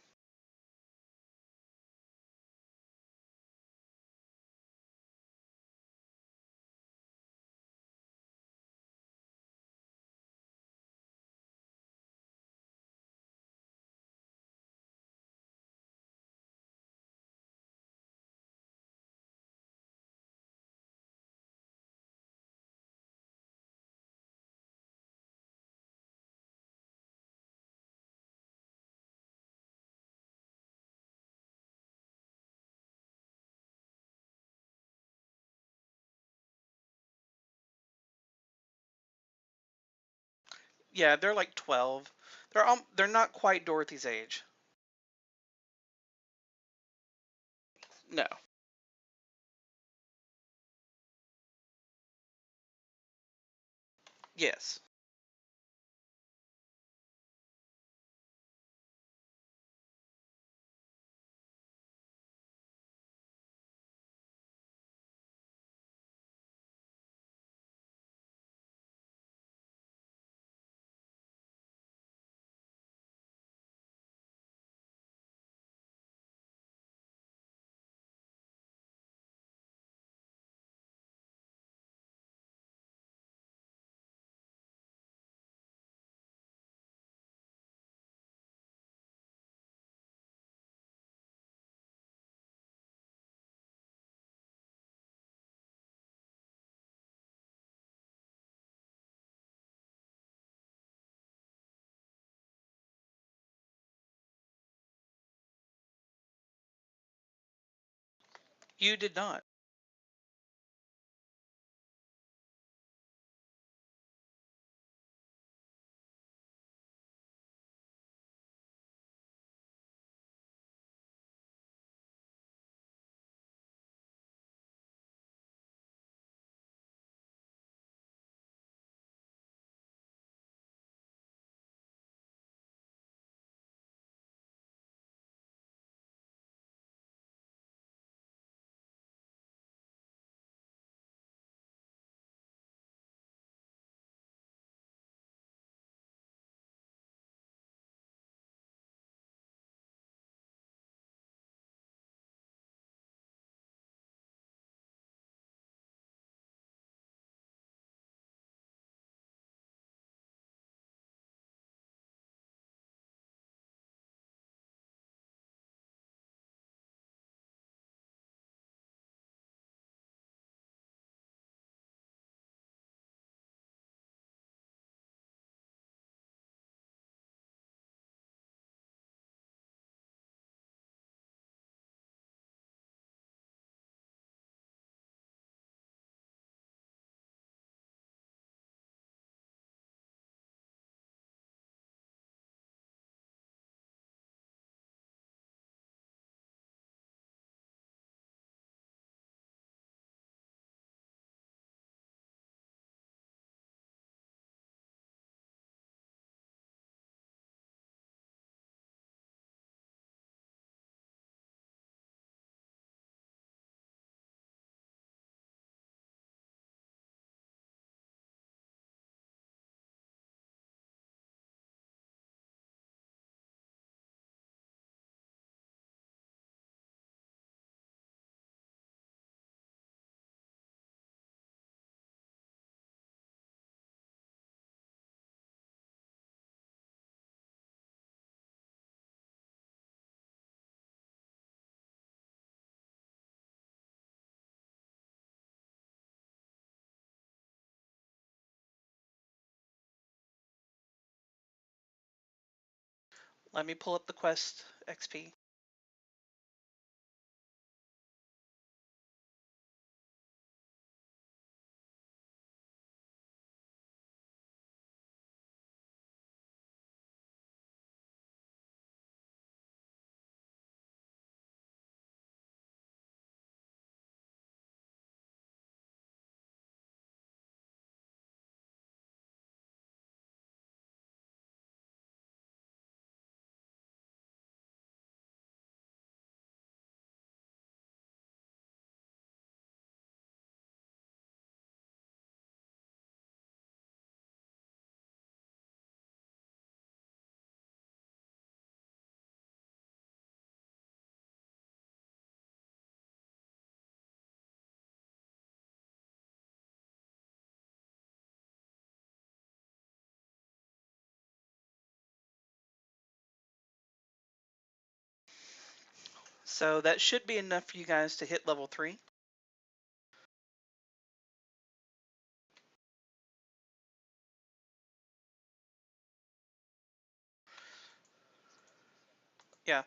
Yeah, they're like 12. They're not quite Dorothy's age. No. Yes. You did not. Let me pull up the quest XP. So that should be enough for you guys to hit level 3. Yeah.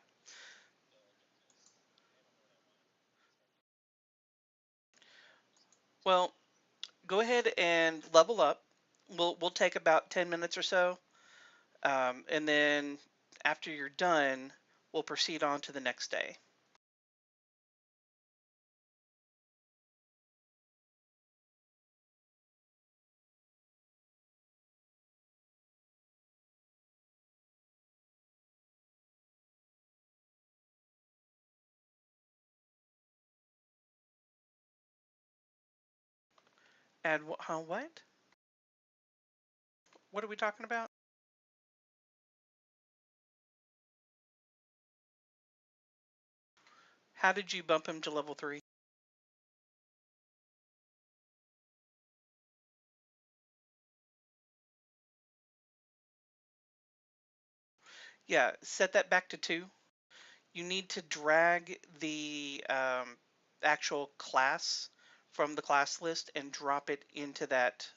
Well, go ahead and level up. We'll take about 10 minutes or so, and then after you're done, we'll proceed on to the next day. Add what? Huh, what? What are we talking about? How did you bump him to level 3? Yeah, set that back to 2. You need to drag the actual class from the class list and drop it into that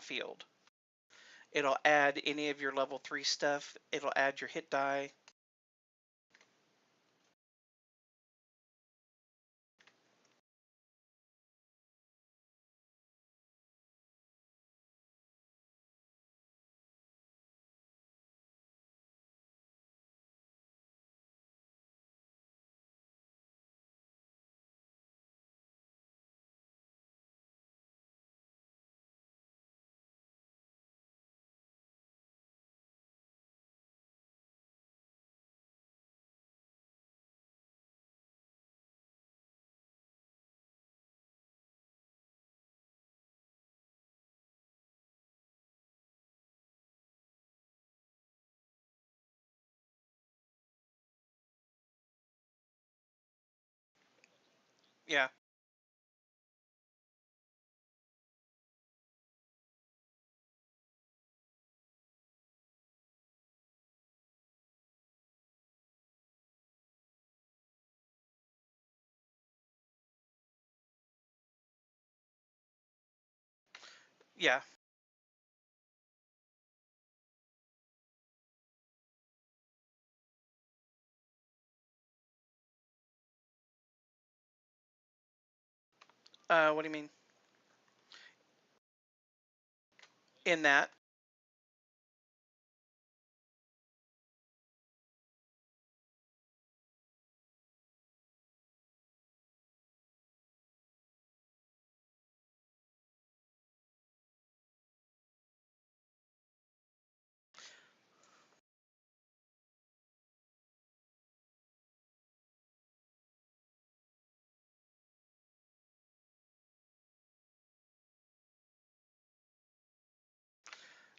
field. It'll add any of your level 3 stuff. It'll add your hit die. Yeah, yeah. What do you mean? In that?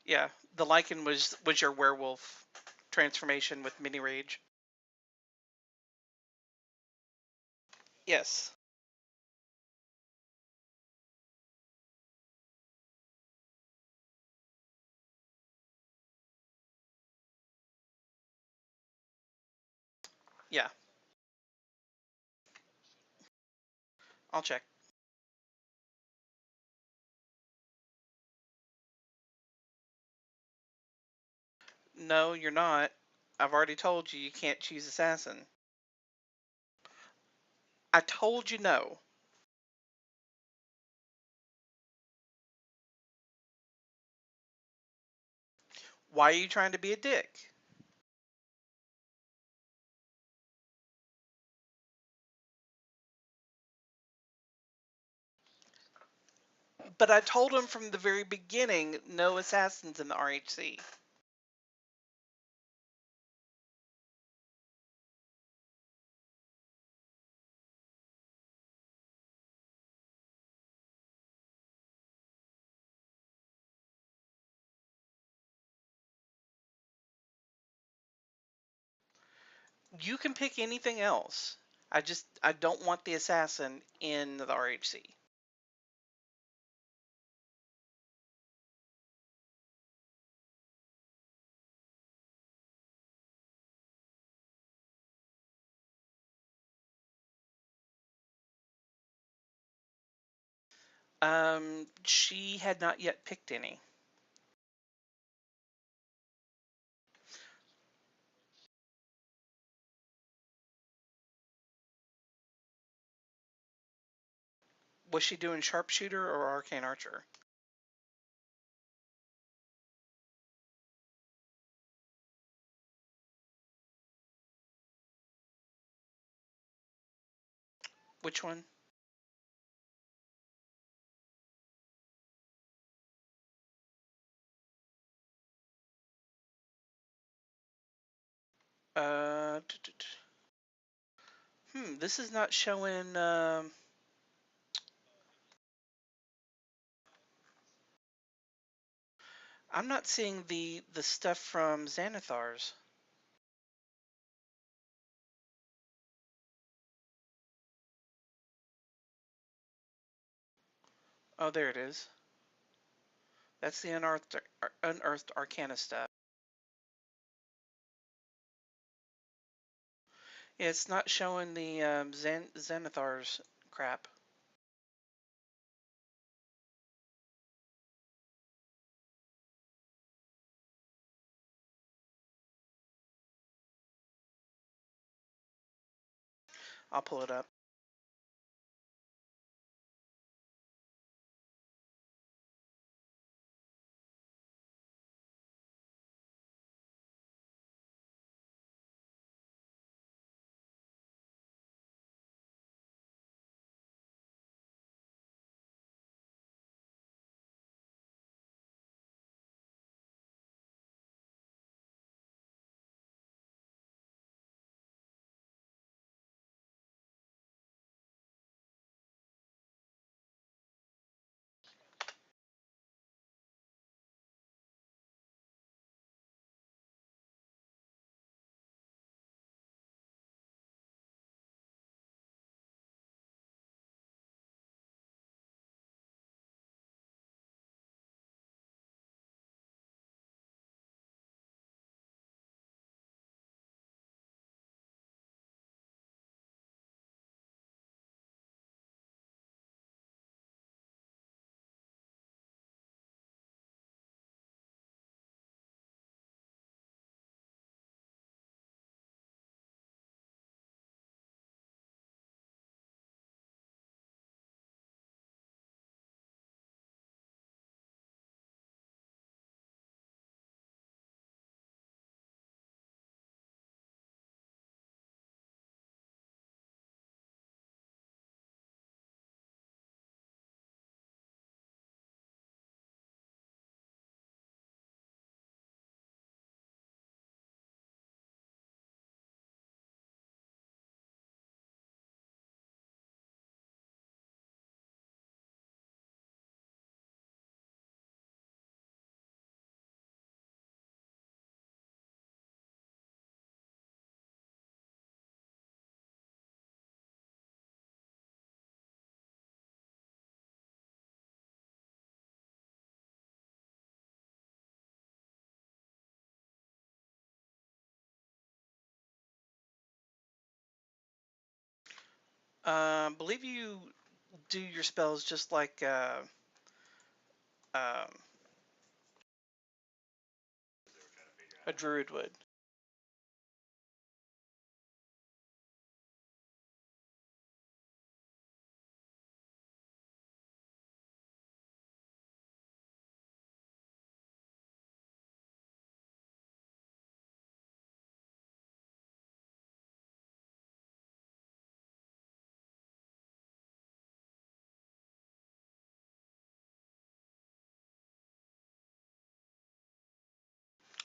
Yeah, the lichen was your werewolf transformation with mini rage. Yes. Yeah, I'll check. No, you're not. I've already told you can't choose assassin. I told you no. Why are you trying to be a dick? But I told him from the very beginning, no assassins in the RHC. You can pick anything else. I don't want the assassin in the RHC. She had not yet picked any. Was she doing sharpshooter or arcane archer? Which one? This is not showing. I'm not seeing the stuff from Xanathar's. Oh, there it is. That's the unearthed arcana stuff. Yeah, it's not showing the Xanathar's crap. I'll pull it up. Believe you do your spells just like um, a druid would.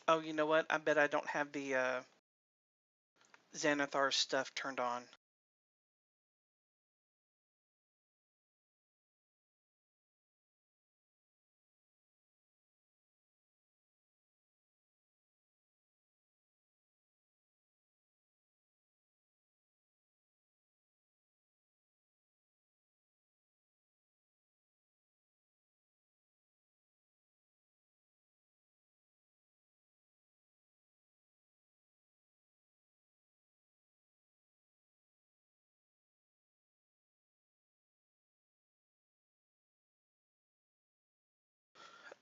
Oh, you know what? I bet I don't have the Xanathar stuff turned on.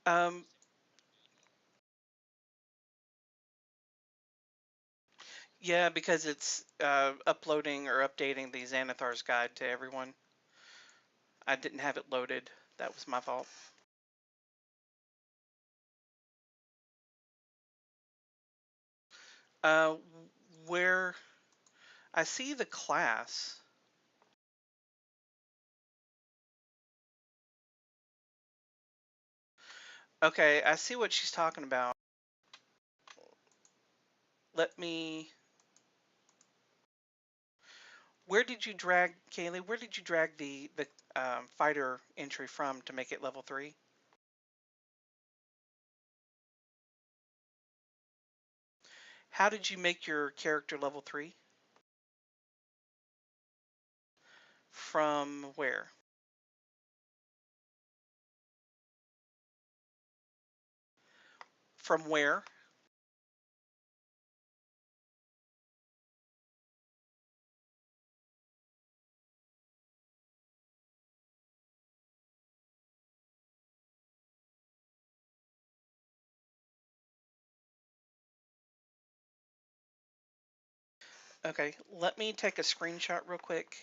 Um, yeah, because it's uploading or updating the Xanathar's guide to everyone. I didn't have it loaded. That was my fault. Uh, where I see the class. Okay, I see what she's talking about. Let me. Where did you drag, Kaylee? Where did you drag the fighter entry from to make it level 3? How did you make your character level 3? From where? From where? Okay, let me take a screenshot real quick.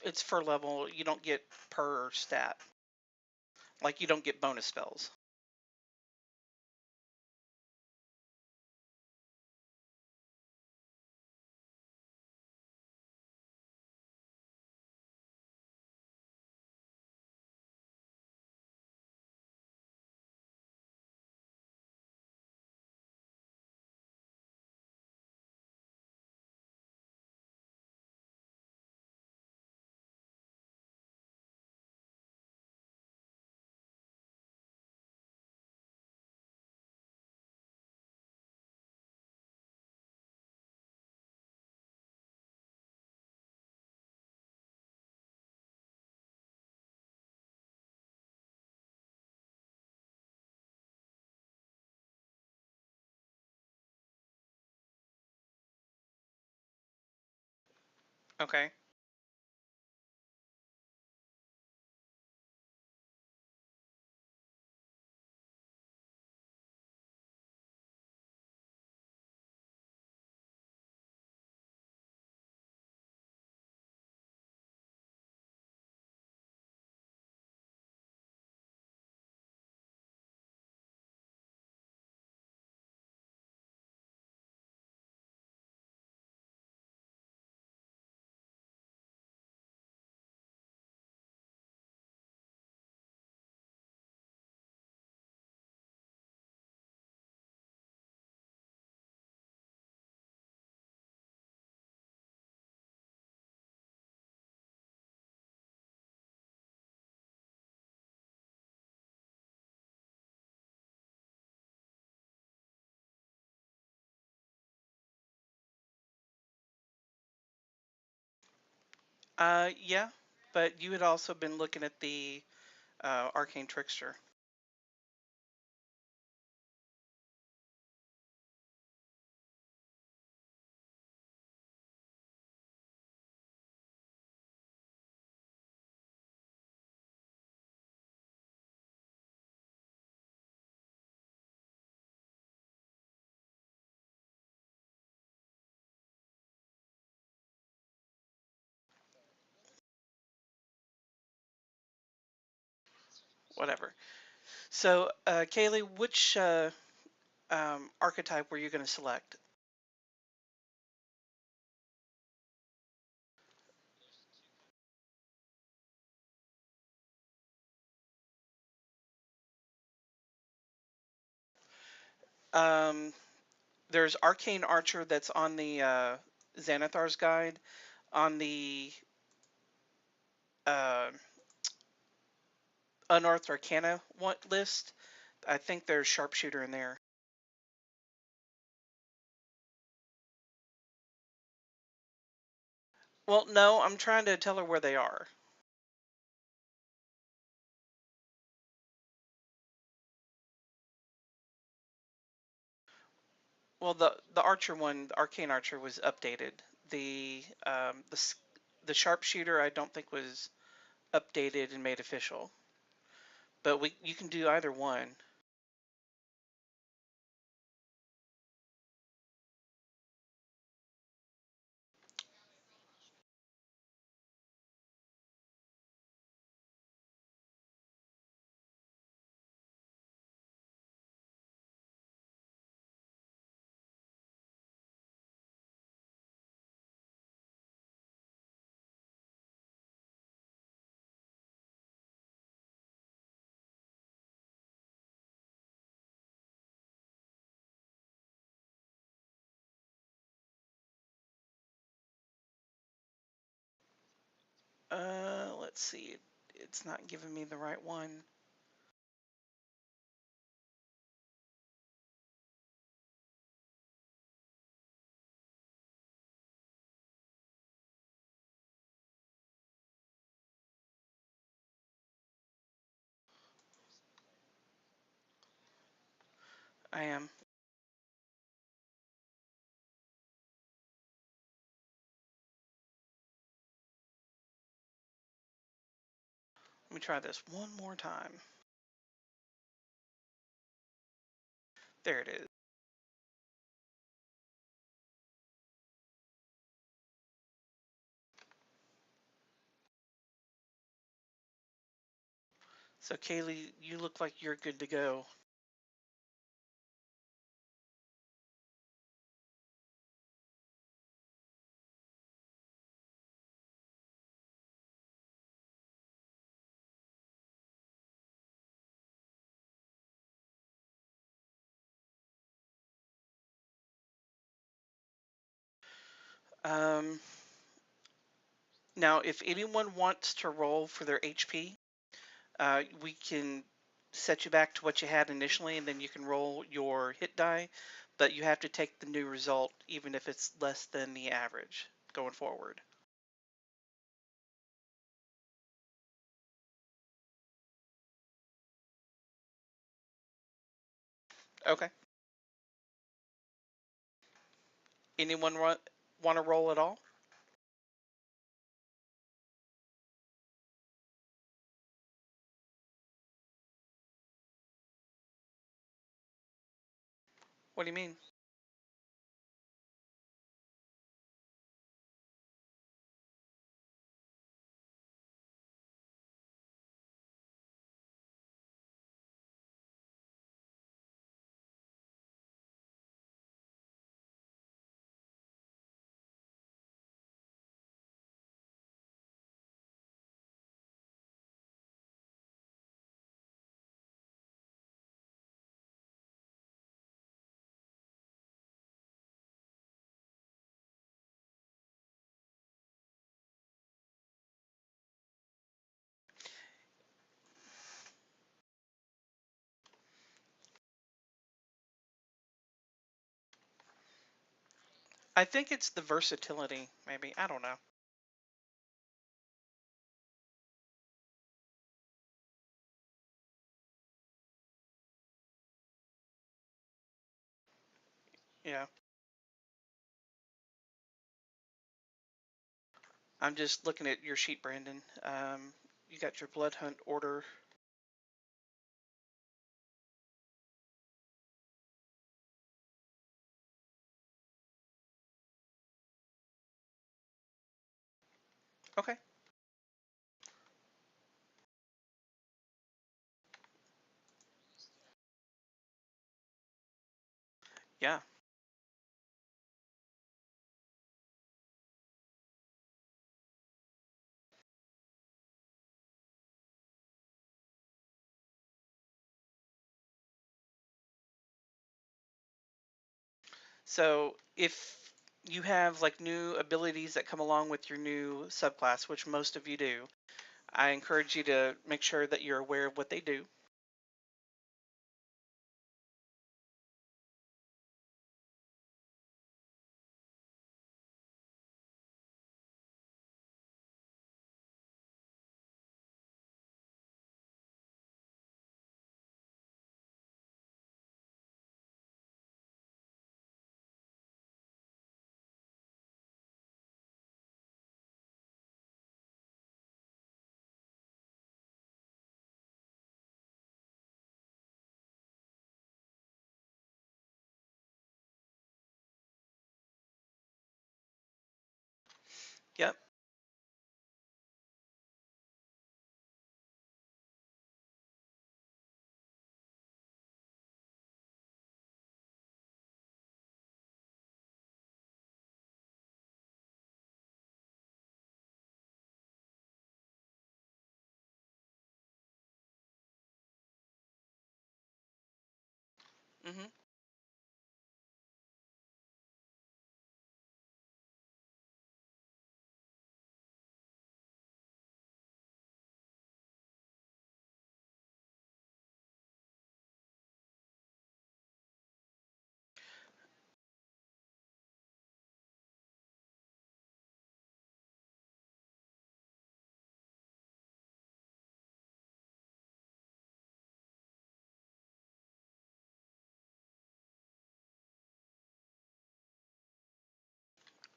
It's for level. You don't get per stat. Like you don't get bonus spells. Okay. Yeah, but you had also been looking at the arcane trickster. Whatever. So, Kaylee, which archetype were you going to select? Um, there's Arcane Archer that's on the Xanathar's Guide. On the uh, Unearthed Arcana list, I think there's Sharpshooter in there. Well, no, I'm trying to tell her where they are. Well, the Archer one, the Arcane Archer, was updated. The Sharpshooter I don't think was updated and made official. But we you can do either one. Let's see. It's not giving me the right one. I am. Let me try this one more time. There it is. So Kaylee, you look like you're good to go. Um, Now, if anyone wants to roll for their HP, we can set you back to what you had initially, and then you can roll your hit die, but you have to take the new result even if it's less than the average going forward. Okay. Anyone want to roll at all? What do you mean? I think it's the versatility, maybe. I don't know. Yeah. I'm just looking at your sheet, Brandon. You got your blood hunt order. Okay. Yeah. So if you have like new abilities that come along with your new subclass, which most of you do, I encourage you to make sure that you're aware of what they do. Yep. Hmm.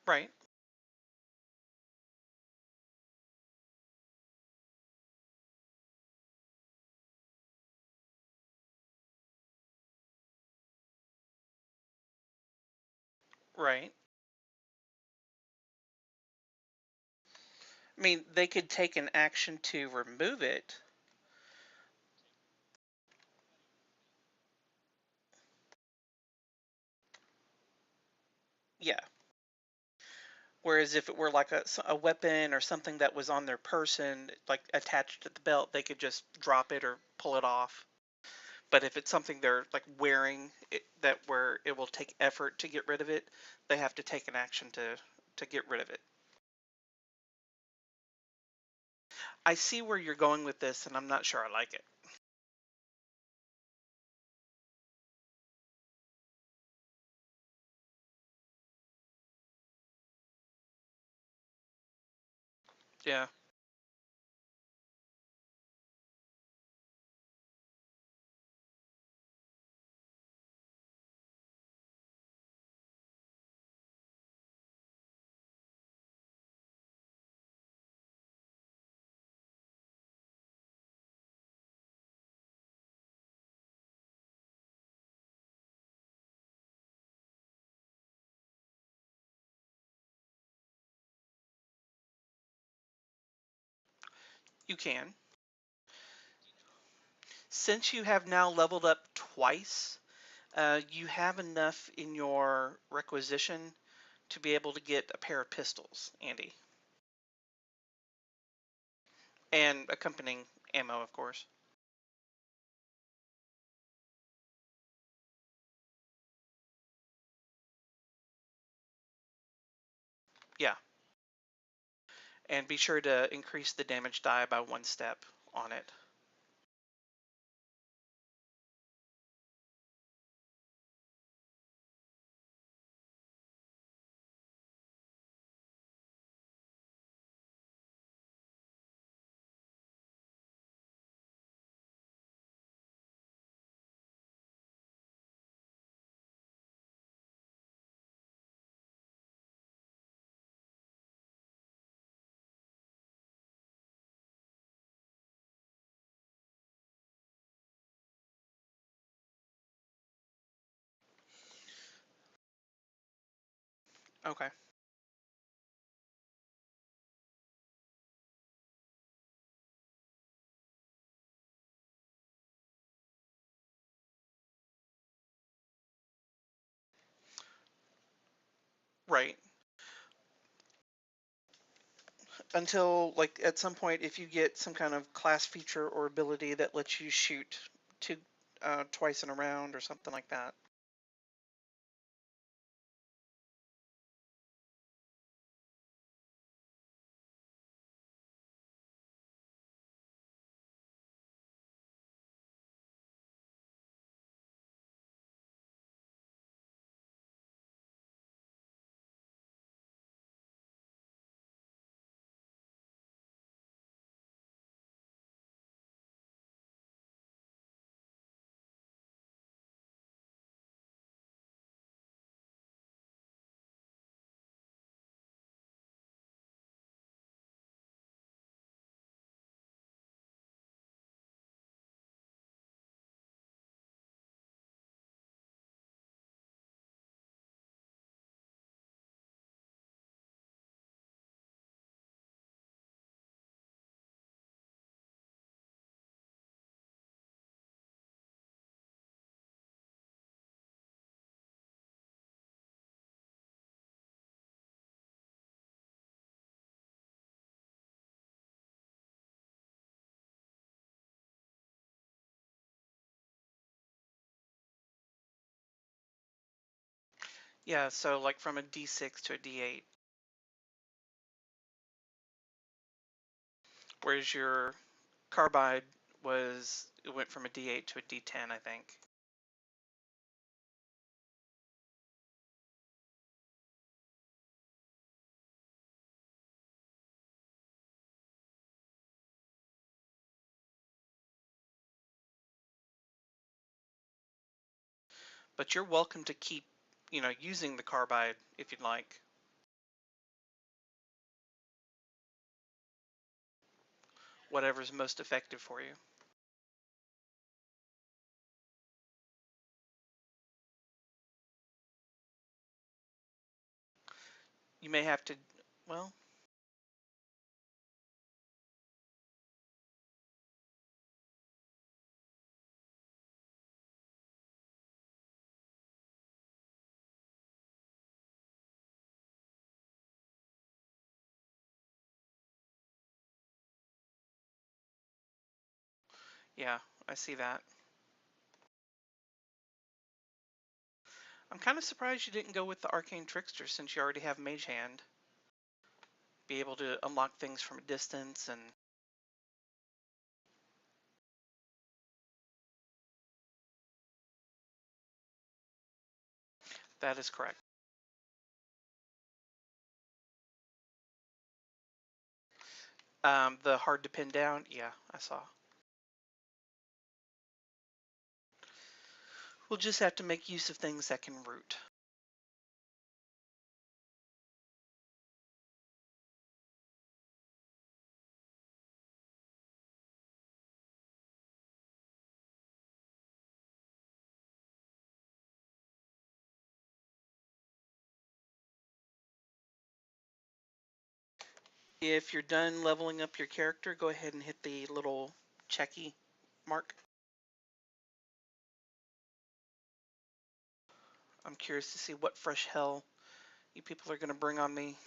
Right. Right. I mean, they could take an action to remove it. Yeah. Whereas if it were like a weapon or something that was on their person, like attached to the belt, they could just drop it or pull it off. But if it's something they're like wearing, that where it will take effort to get rid of it, they have to take an action to get rid of it. I see where you're going with this, and I'm not sure I like it. Yeah. You can. Since you have now leveled up twice, you have enough in your requisition to be able to get a pair of pistols, Andy, and accompanying ammo, of course. Yeah, and be sure to increase the damage die by 1 step on it. Okay. Right. Until, like, at some point, if you get some kind of class feature or ability that lets you shoot two twice in a round or something like that. Yeah, so like from a D6 to a D8, whereas your carbide it went from a D8 to a D10, I think. But you're welcome to keep, using the carbide if you'd like. Whatever's most effective for you. You may have to, well, yeah, I see that. I'm kind of surprised you didn't go with the Arcane Trickster since you already have Mage Hand. Be able to unlock things from a distance, and that is correct. The hard to pin down, yeah, I saw. We'll just have to make use of things that can root. If you're done leveling up your character, go ahead and hit the little checky mark. I'm curious to see what fresh hell you people are going to bring on me.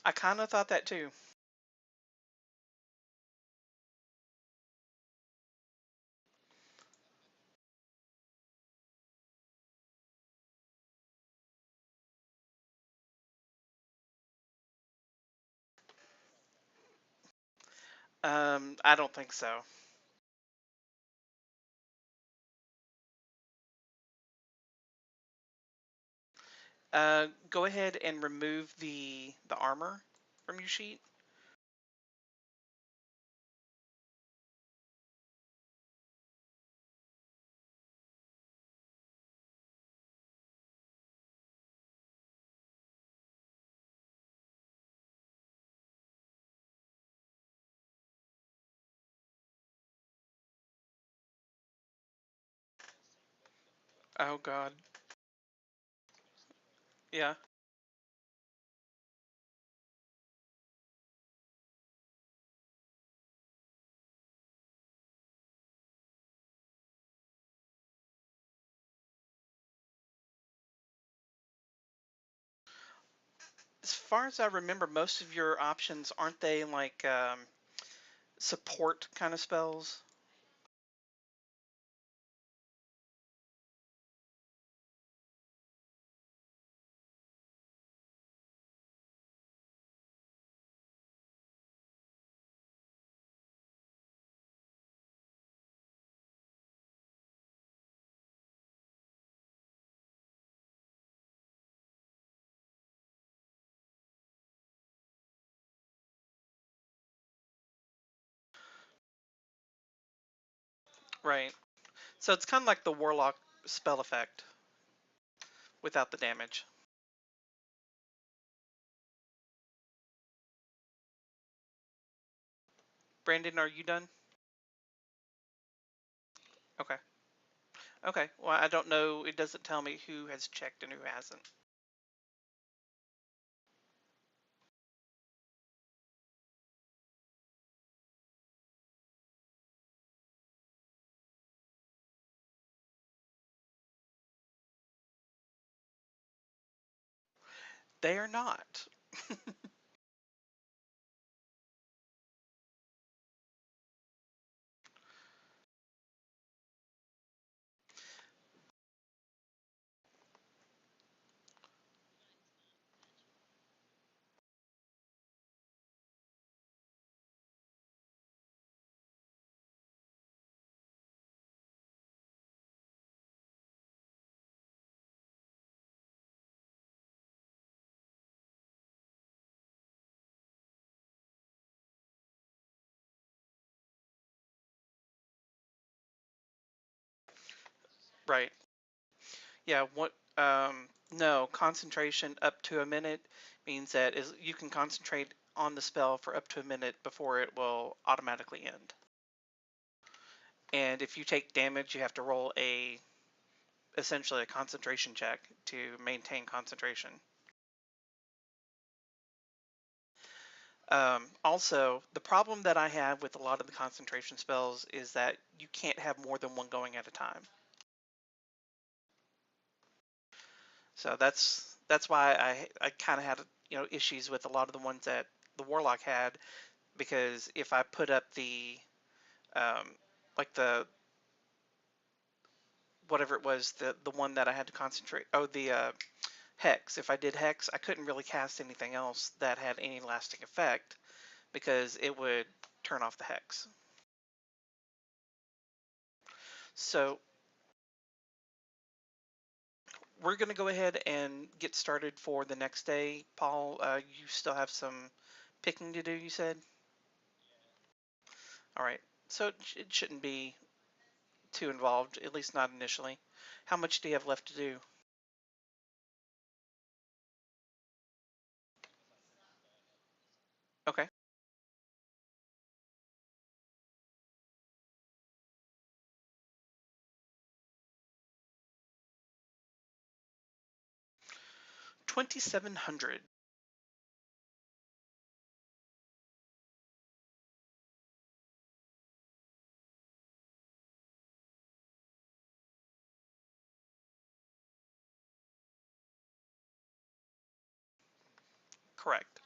I kind of thought that too. I don't think so. Go ahead and remove the armor from your sheet. Oh God. Yeah. As far as I remember, most of your options aren't they like support kind of spells? Right. So it's kind of like the warlock spell effect without the damage. Brandon, are you done? Okay. Okay. Well, I don't know. It doesn't tell me who has checked and who hasn't. They are not. Right. Yeah. What? No. Concentration up to a minute means that is you can concentrate on the spell for up to a minute before it will automatically end. And if you take damage, you have to roll essentially a concentration check to maintain concentration. Also, the problem that I have with a lot of the concentration spells is that you can't have more than one going at a time. So that's why I kind of had issues with a lot of the ones that the warlock had, because if I put up the um, like the whatever it was, the one that I had to concentrate, oh, the hex. If I did hex, I couldn't really cast anything else that had any lasting effect because it would turn off the hex. So we're going to go ahead and get started for the next day. Paul, you still have some picking to do, you said? All right. So it shouldn't be too involved, at least not initially. How much do you have left to do? Okay. 2,700. Correct.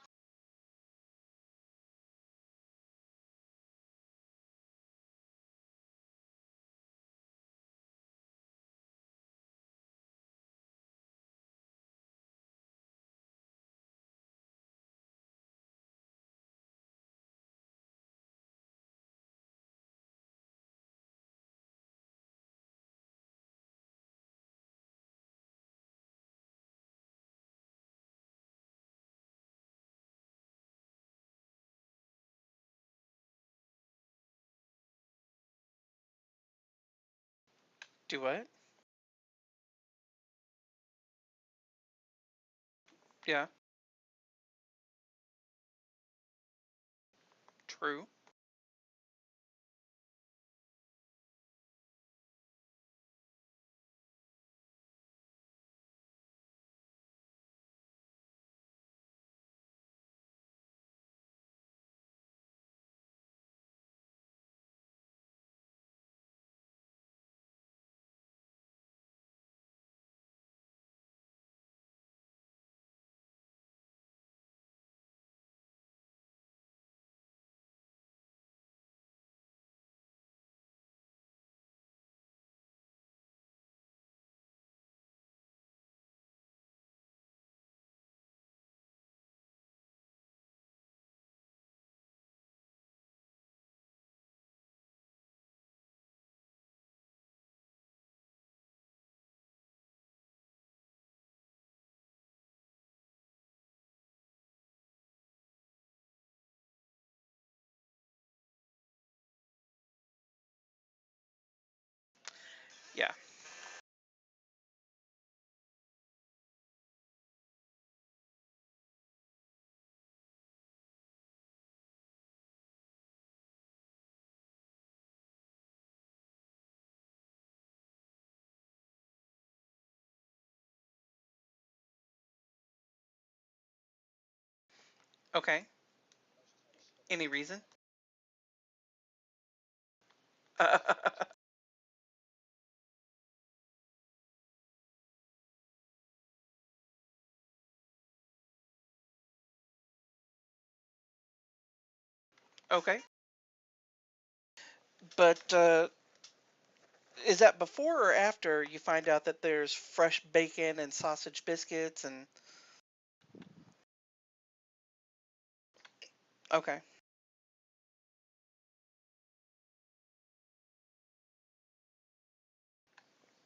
Do what? Yeah, true. Yeah. Okay. Any reason? Okay. But is that before or after you find out that there's fresh bacon and sausage biscuits and okay.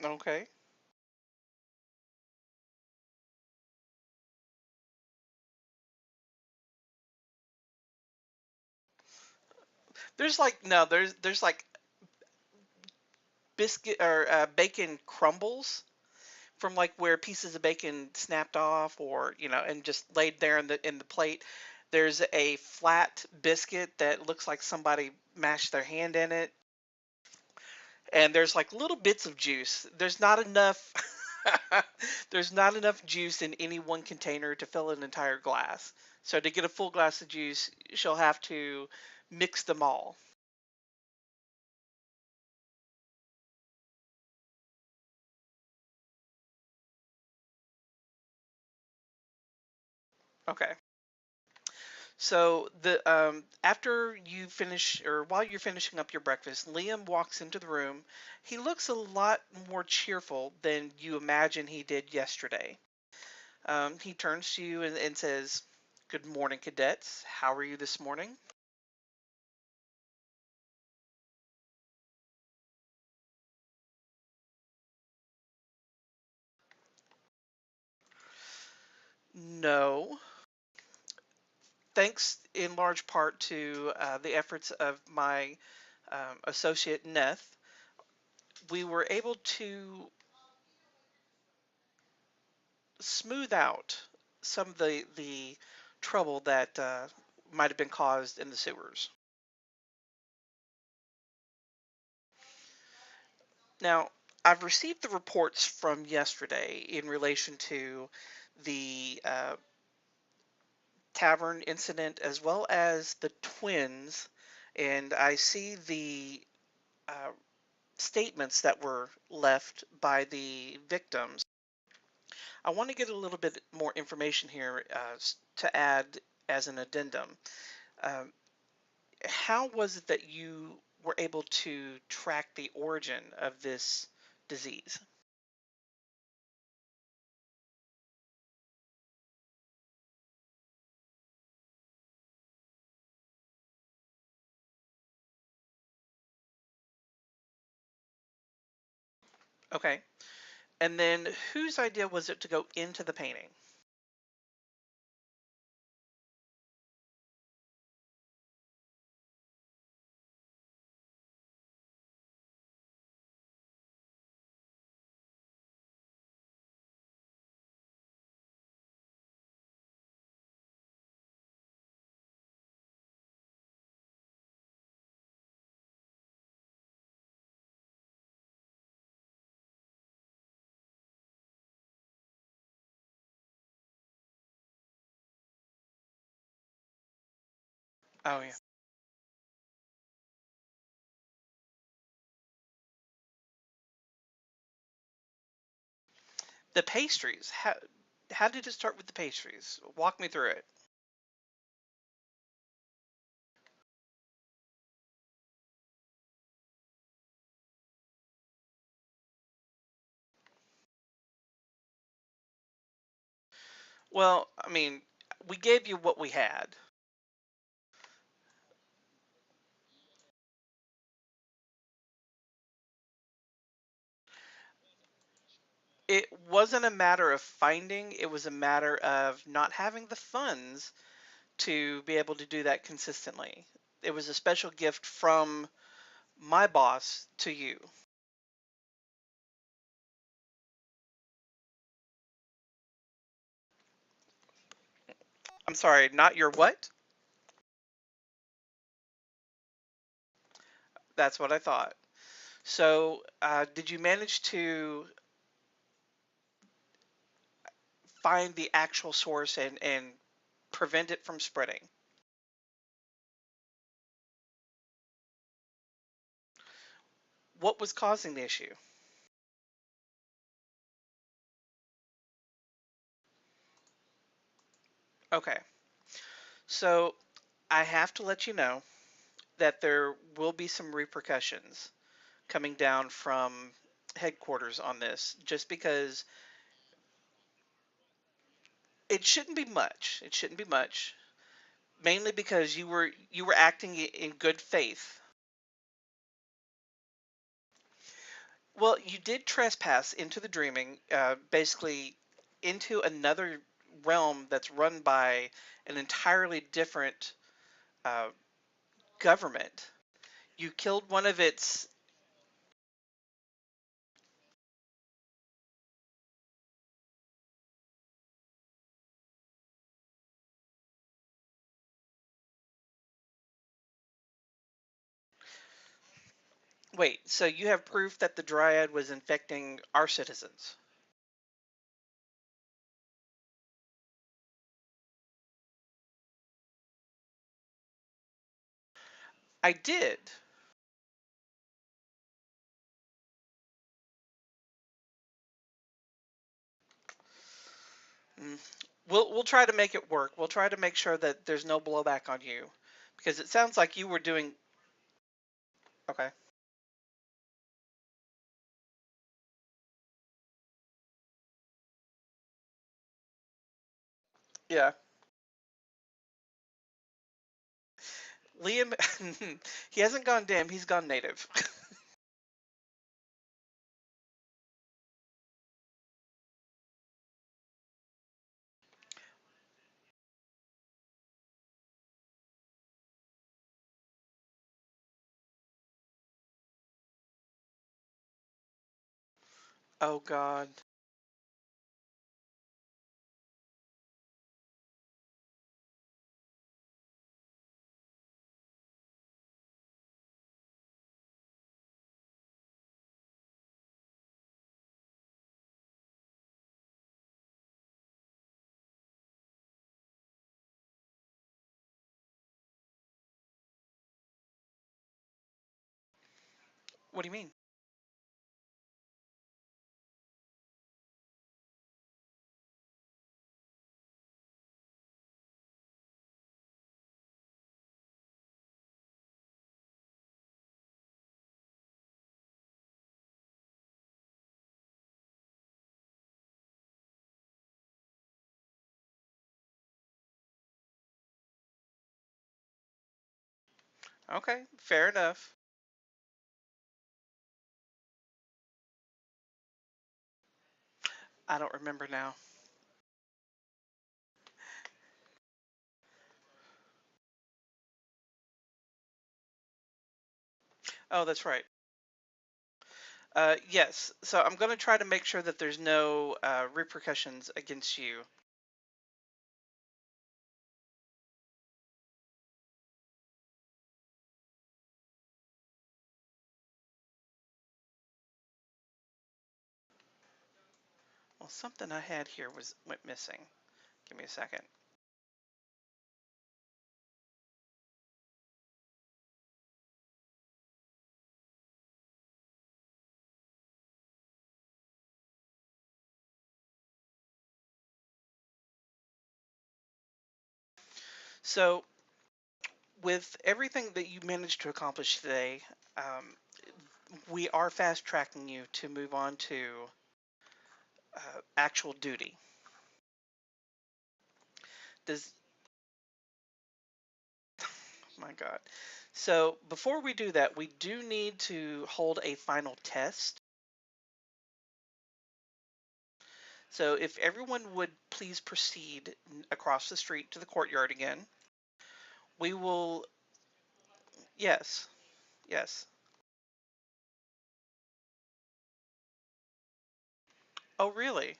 Okay. There's like no, there's like biscuit or bacon crumbles from like where pieces of bacon snapped off or and just laid there in the plate. There's a flat biscuit that looks like somebody mashed their hand in it, and there's like little bits of juice. There's not enough there's not enough juice in any one container to fill an entire glass. So to get a full glass of juice, she'll have to mix them all. Okay. So the after you finish or while you're finishing up your breakfast, Liam walks into the room. He looks a lot more cheerful than you imagine he did yesterday. He turns to you and says, "Good morning, cadets. How are you this morning?" No, thanks in large part to the efforts of my associate Neth, we were able to smooth out some of the trouble that might have been caused in the sewers. Now, I've received the reports from yesterday in relation to the tavern incident as well as the twins, and I see the uh, statements that were left by the victims. I want to get a little bit more information here to add as an addendum. Um, how was it that you were able to track the origin of this disease? Okay. And then whose idea was it to go into the painting? Oh yeah. The pastries. How did it start with the pastries? Walk me through it. Well, I mean, we gave you what we had. It wasn't a matter of finding, it was a matter of not having the funds to be able to do that consistently. It was a special gift from my boss to you. I'm sorry, not your what? That's what I thought. So, did you manage to find the actual source and prevent it from spreading? What was causing the issue? Okay, so I have to let you know that there will be some repercussions coming down from headquarters on this, just because it shouldn't be much. It shouldn't be much, mainly because you were acting in good faith. Well, you did trespass into the dreaming, basically into another realm that's run by an entirely different uh, government. You killed one of its. Wait, so you have proof that the dryad was infecting our citizens? I did. Mm. We'll try to make it work. We'll try to make sure that there's no blowback on you, because it sounds like you were doing. Okay. Yeah. Liam, he hasn't gone dim. He's gone native. Oh God. What do you mean? Okay, fair enough. I don't remember now. Oh, that's right. Yes. So I'm going to try to make sure that there's no repercussions against you. Well, something I had here went missing. Give me a second. So, with everything that you managed to accomplish today, we are fast tracking you to move on to actual duty. Does My God. So before we do that, we do need to hold a final test. So if everyone would please proceed across the street to the courtyard again, we will. Yes, yes. Oh, really?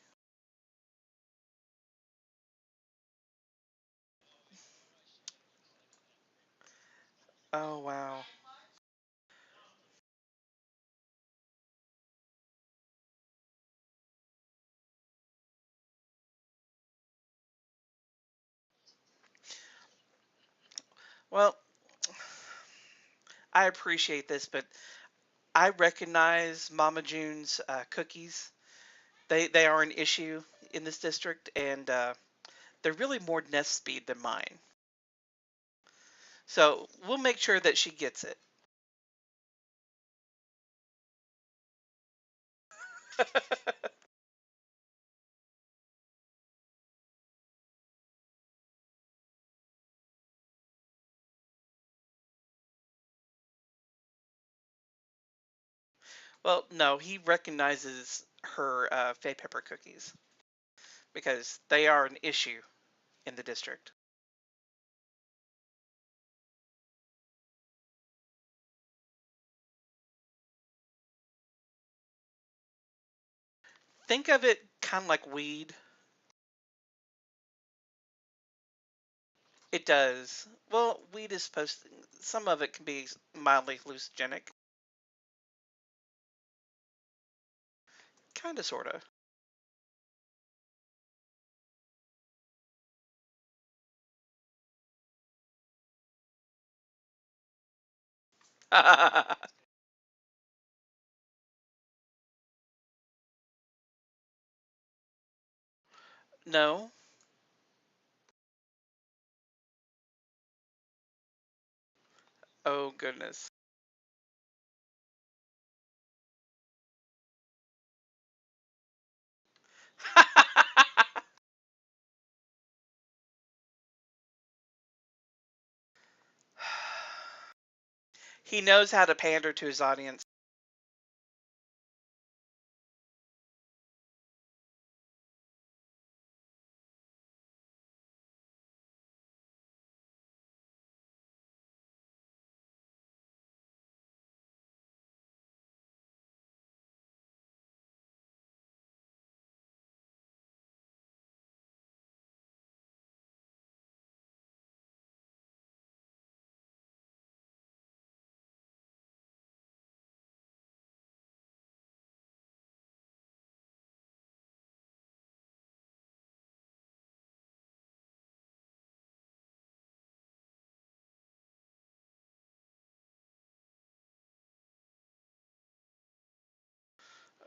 Oh, wow. Well, I appreciate this, but I recognize Mama June's cookies. They are an issue in this district, and they're really more nest speed than mine. So we'll make sure that she gets it. Well, no, he recognizes her Fay Pepper cookies because they are an issue in the district. Think of it kind of like weed. It does. Well, weed is supposed to, some of it can be mildly hallucinogenic. Kind of, sort of. No. Oh, goodness. He knows how to pander to his audience.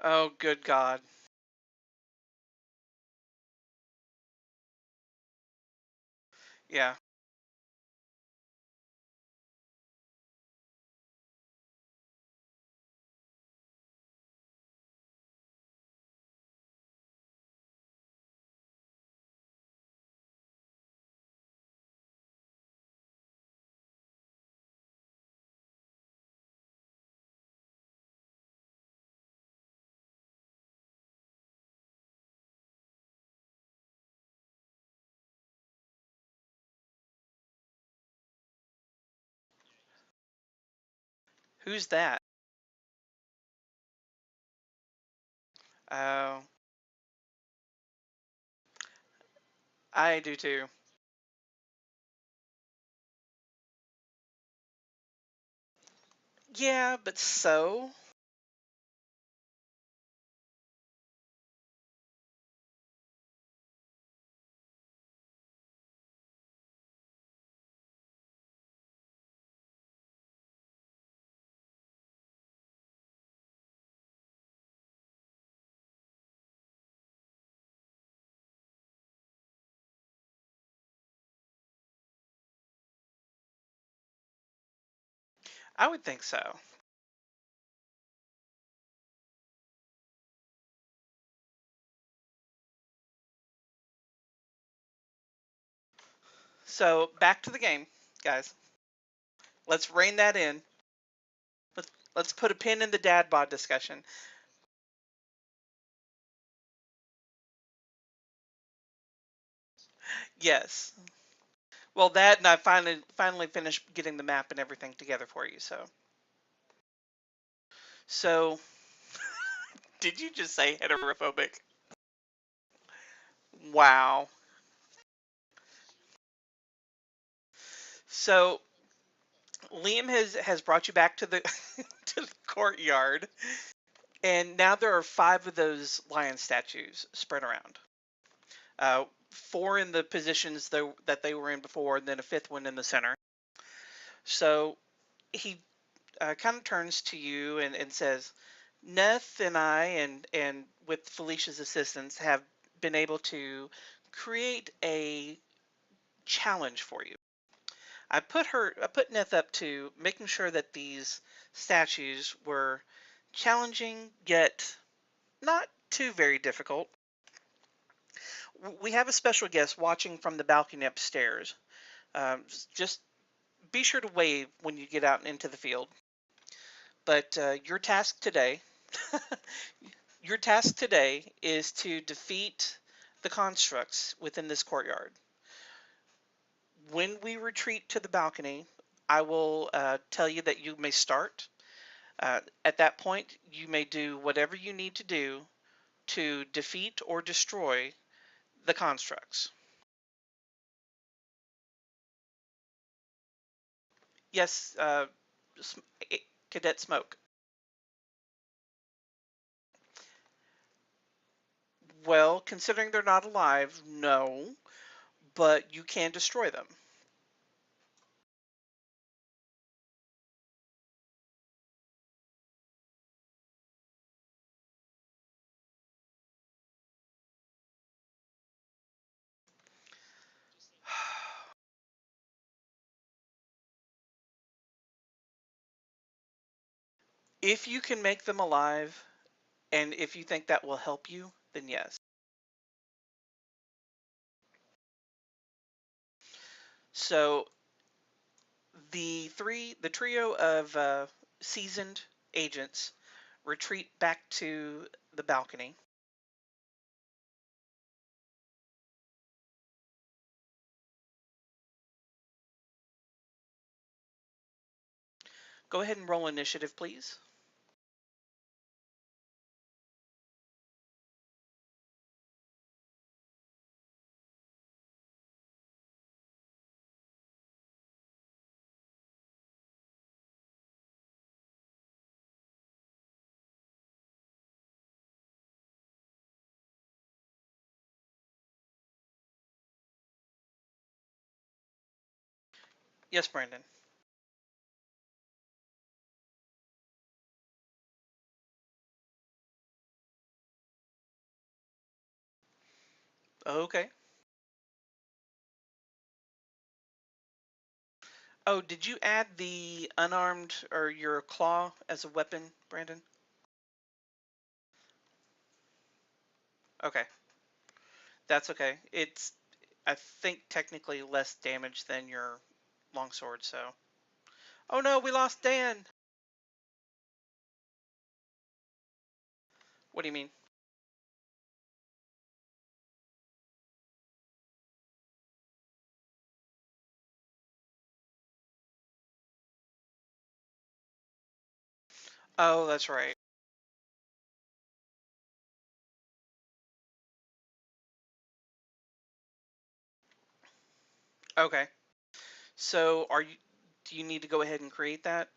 Oh, good God. Yeah. Who's that? Oh, I do too. Yeah, but so? I would think so. So back to the game, guys. Let's rein that in. Let's put a pin in the dad bod discussion. Yes. Well, that and I finally finished getting the map and everything together for you. So did you just say heterophobic? Wow. So Liam has brought you back to the to the courtyard, and now there are five of those lion statues spread around. Four in the positions that they were in before, and then a fifth one in the center. So he kind of turns to you and says, Neth and I, and with Felicia's assistance, have been able to create a challenge for you. I put Neth up to making sure that these statues were challenging yet not too very difficult. We have a special guest watching from the balcony upstairs. Just be sure to wave when you get out into the field. But your task today is to defeat the constructs within this courtyard. When we retreat to the balcony, I will tell you that you may start. At that point, you may do whatever you need to do to defeat or destroy the constructs. Yes, eh, Cadet Smoke. Well, considering they're not alive, no, but you can destroy them. If you can make them alive, and if you think that will help you, then yes. So the trio of seasoned agents retreat back to the balcony. Go ahead and roll initiative, please. Yes, Brandon. Okay. Oh, did you add the unarmed or your claw as a weapon, Brandon? Okay, that's okay. It's, I think, technically less damage than your longsword, so. Oh no, we lost Dan! What do you mean? Oh, that's right. Okay. So do you need to go ahead and create that?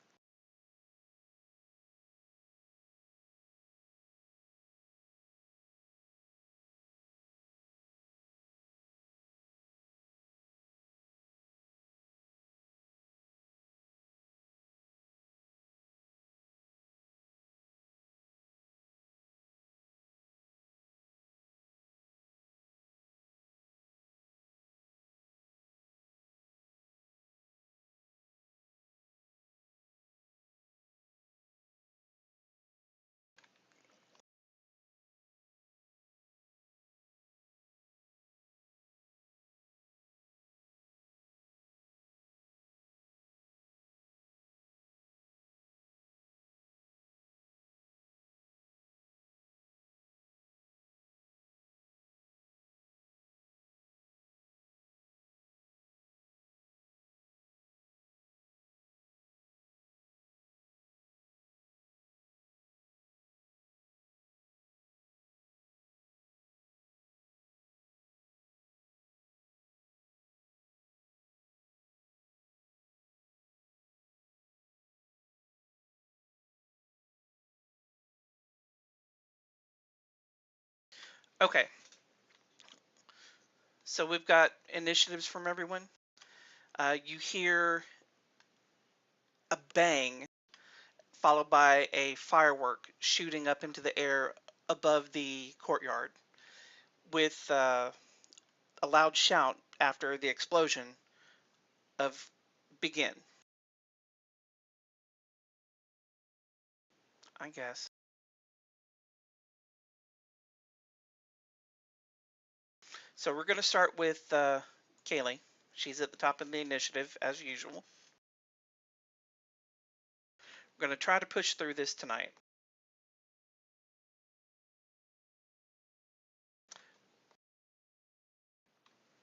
Okay, so we've got initiatives from everyone. You hear a bang followed by a firework shooting up into the air above the courtyard with a loud shout after the explosion of begin, I guess. So we're going to start with Kaylee. She's at the top of the initiative as usual. We're going to try to push through this tonight.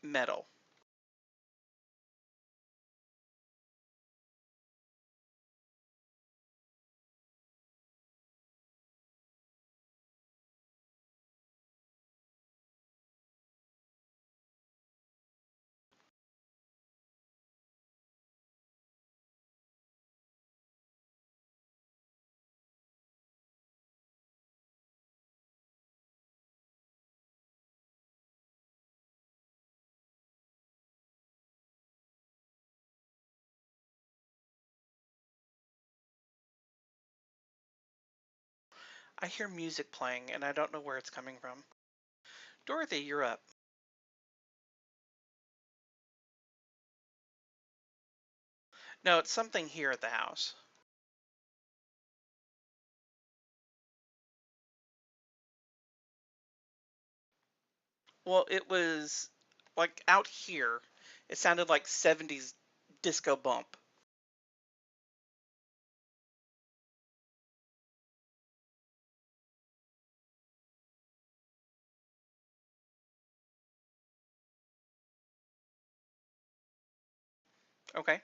Metal. I hear music playing and I don't know where it's coming from. Dorothy, you're up. No, it's something here at the house. Well, it was like out here. It sounded like 70s disco bump. Okay.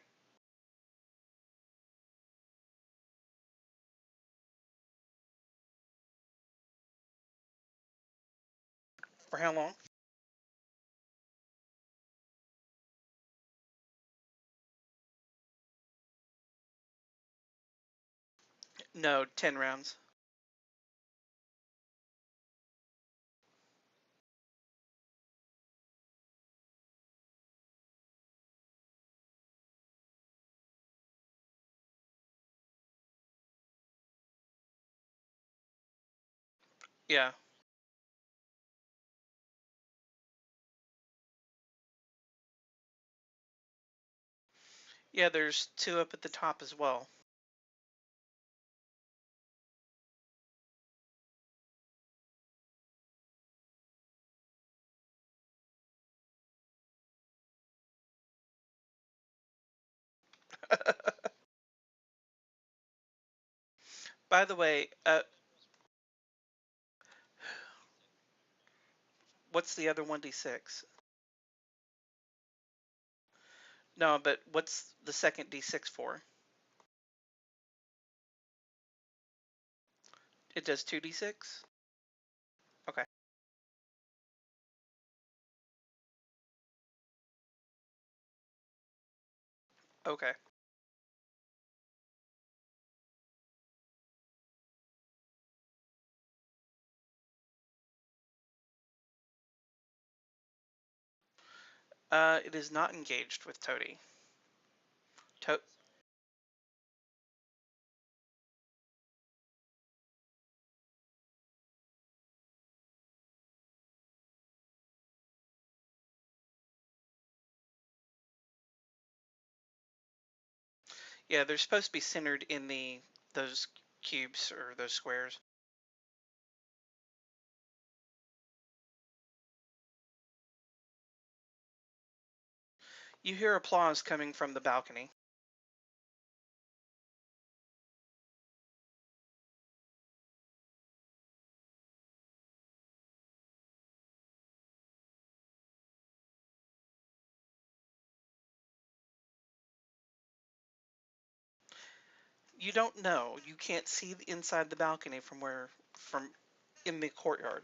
For how long? No, 10 rounds. Yeah. Yeah, there's two up at the top as well. By the way, what's the other 1d6? No, but what's the second d6 for? It does 2d6? Okay. Okay. It is not engaged with Toady. To yeah, they're supposed to be centered in the those cubes or those squares. You hear applause coming from the balcony. You don't know. You can't see inside the balcony from in the courtyard.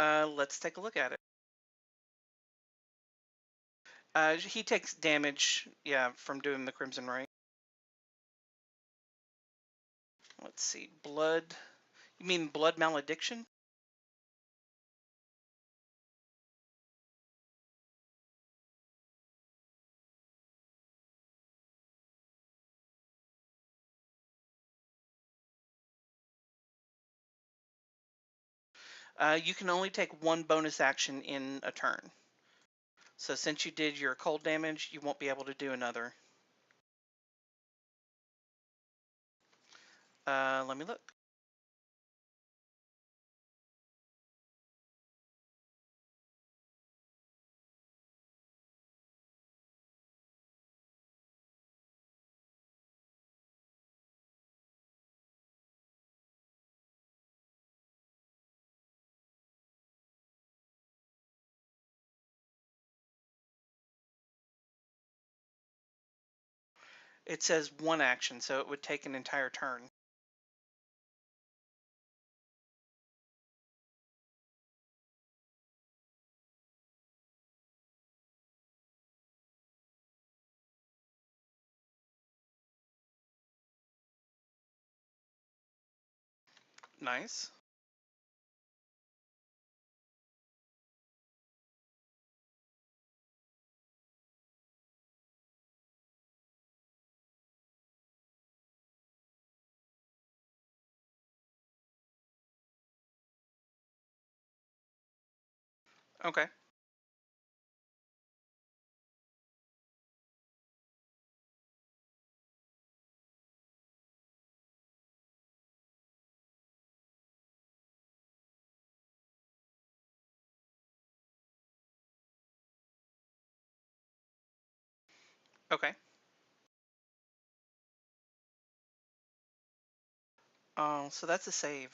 Let's take a look at it. He takes damage, yeah, from doing the Crimson Ray. Let's see, blood. You mean blood malediction? You can only take one bonus action in a turn. So since you did your cold damage, you won't be able to do another. Let me look. It says one action, so it would take an entire turn. Nice. Okay. Okay. Oh, so that's a save.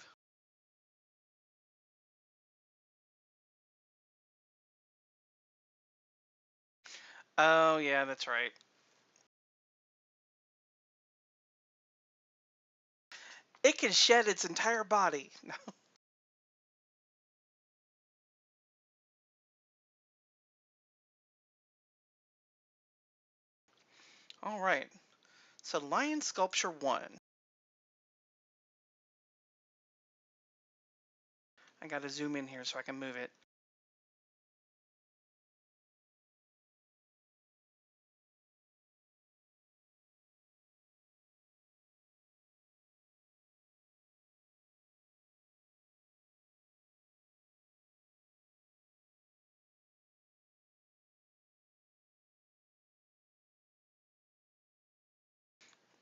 Oh, yeah, that's right. It can shed its entire body. All right. So lion sculpture 1. I gotta zoom in here so I can move it.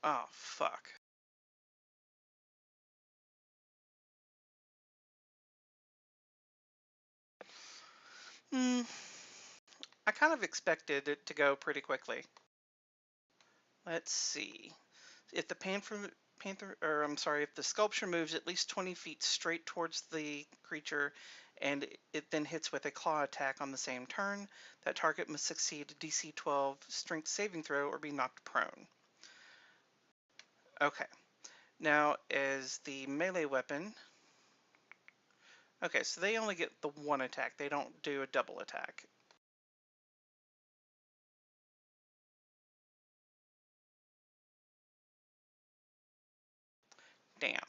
Oh, fuck. Hmm. I kind of expected it to go pretty quickly. Let's see. If the or I'm sorry, if the sculpture moves at least 20 feet straight towards the creature and it then hits with a claw attack on the same turn, that target must succeed a DC 12 strength saving throw or be knocked prone. Okay. Now, as the melee weapon, okay, so they only get the one attack. They don't do a double attack. Damn.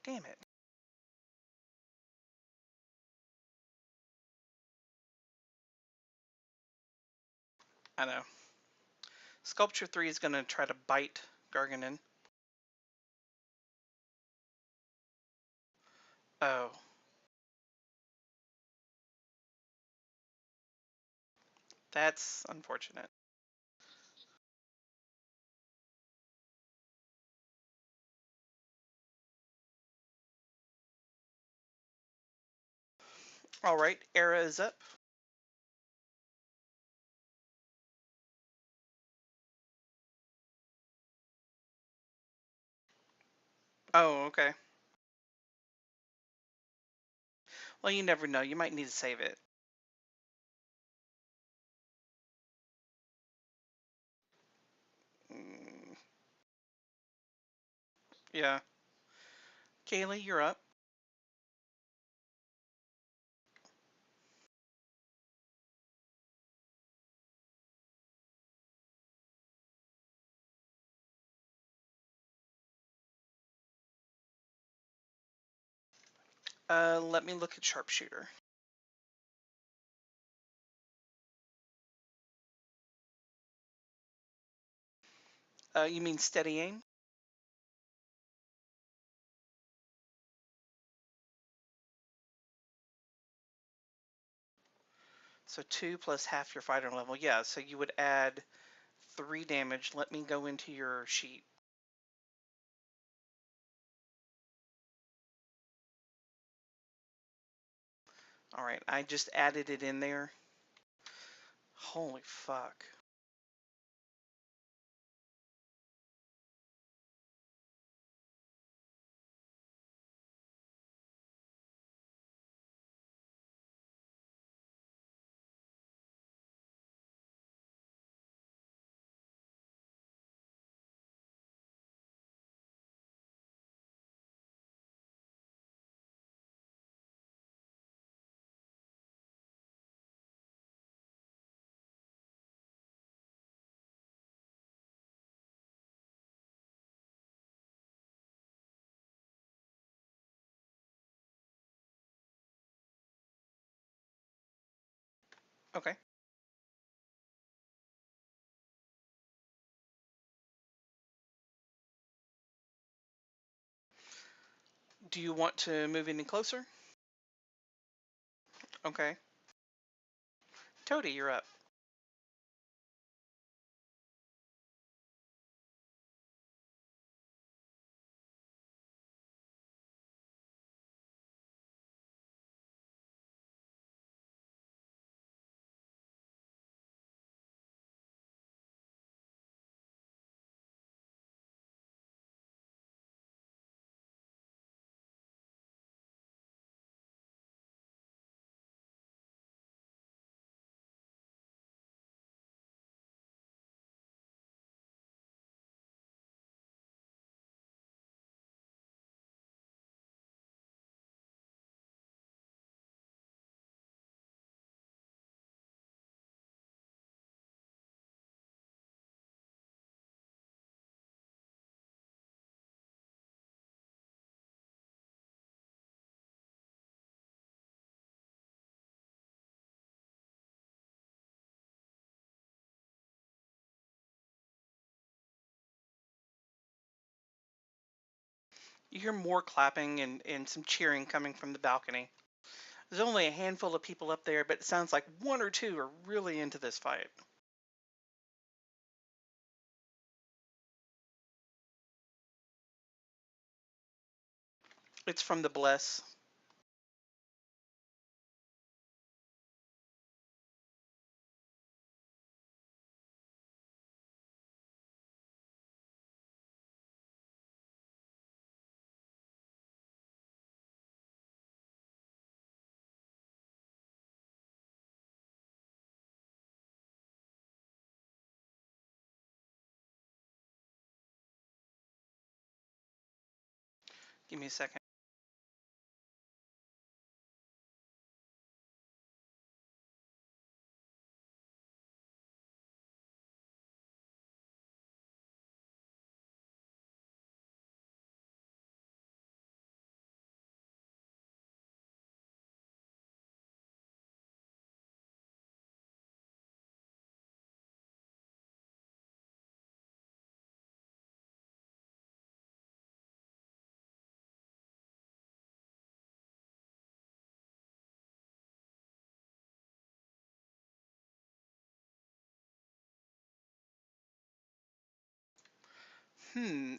Damn it. I know. Sculpture 3 is going to try to bite Garganon. Oh. That's unfortunate. All right, Era is up. Oh, okay. Well, you never know. You might need to save it. Mm, yeah. Kaylee, you're up. Let me look at sharpshooter. You mean steady aim? So 2 plus half your fighter level. Yeah, so you would add 3 damage. Let me go into your sheet. All right, I just added it in there. Holy fuck. Okay. Do you want to move any closer? Okay. Toady, you're up. You hear more clapping and some cheering coming from the balcony. There's only a handful of people up there, but it sounds like 1 or 2 are really into this fight. It's from the Bless. Give me a second.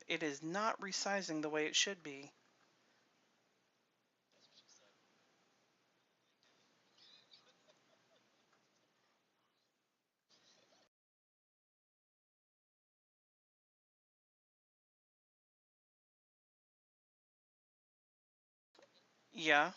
It is not resizing the way it should be. Yeah.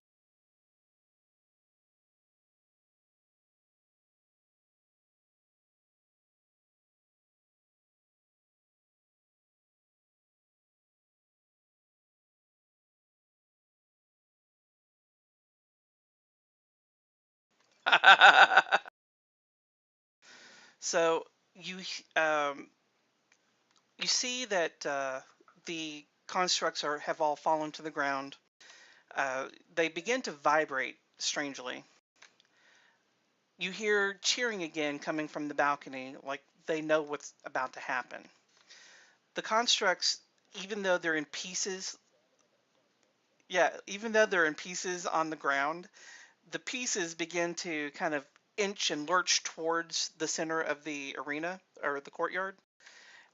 So you um, you see that the constructs have all fallen to the ground. They begin to vibrate strangely. You hear cheering again coming from the balcony, like they know what's about to happen. The constructs, even though they're in pieces, yeah, even though they're in pieces on the ground, the pieces begin to kind of inch and lurch towards the center of the arena or the courtyard,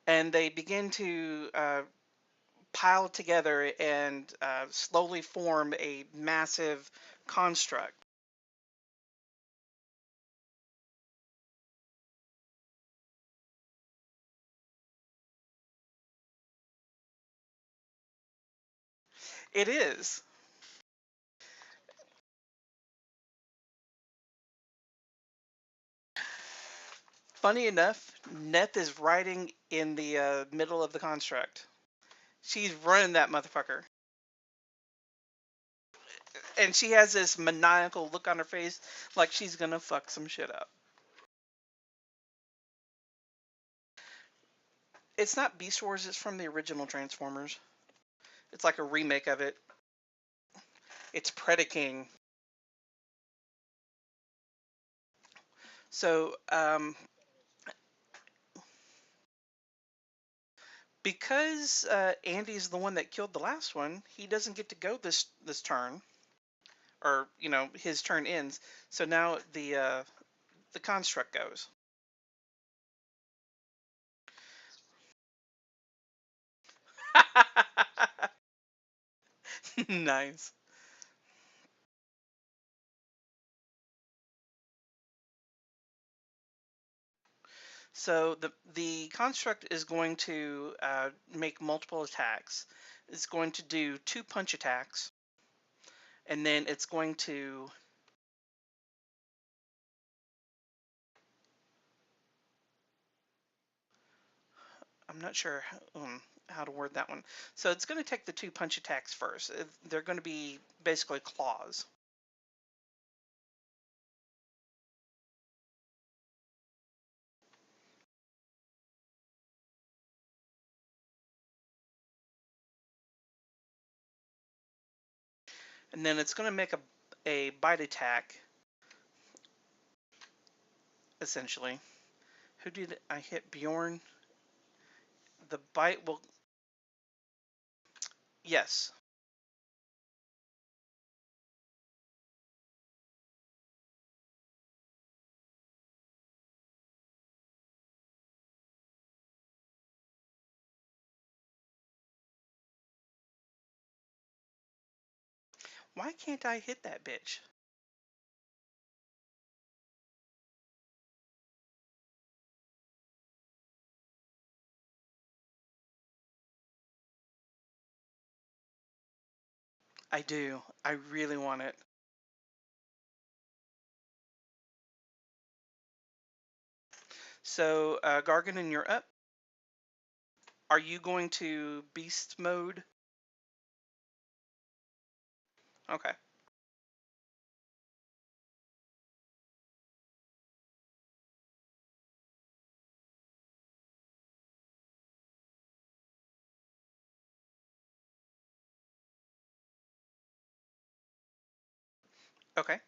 and they begin to pile together and slowly form a massive construct. It is. Funny enough, Neth is riding in the middle of the construct. She's running that motherfucker. And she has this maniacal look on her face like she's gonna fuck some shit up. It's not Beast Wars, it's from the original Transformers. It's like a remake of it. It's Predaking. So, because Andy's the one that killed the last one, he doesn't get to go this turn, or his turn ends. So now the construct goes. Nice. So the construct is going to make multiple attacks. It's going to do 2 punch attacks, and then it's going to. I'm not sure how to word that one. So it's going to take the 2 punch attacks first. They're going to be basically claws, and then it's going to make a bite attack, essentially. Who did I hit? Bjorn. The bite will. Yes. Why can't I hit that bitch? I do. I really want it. So, Gargan, you're up. Are you going to beast mode? Okay. Okay.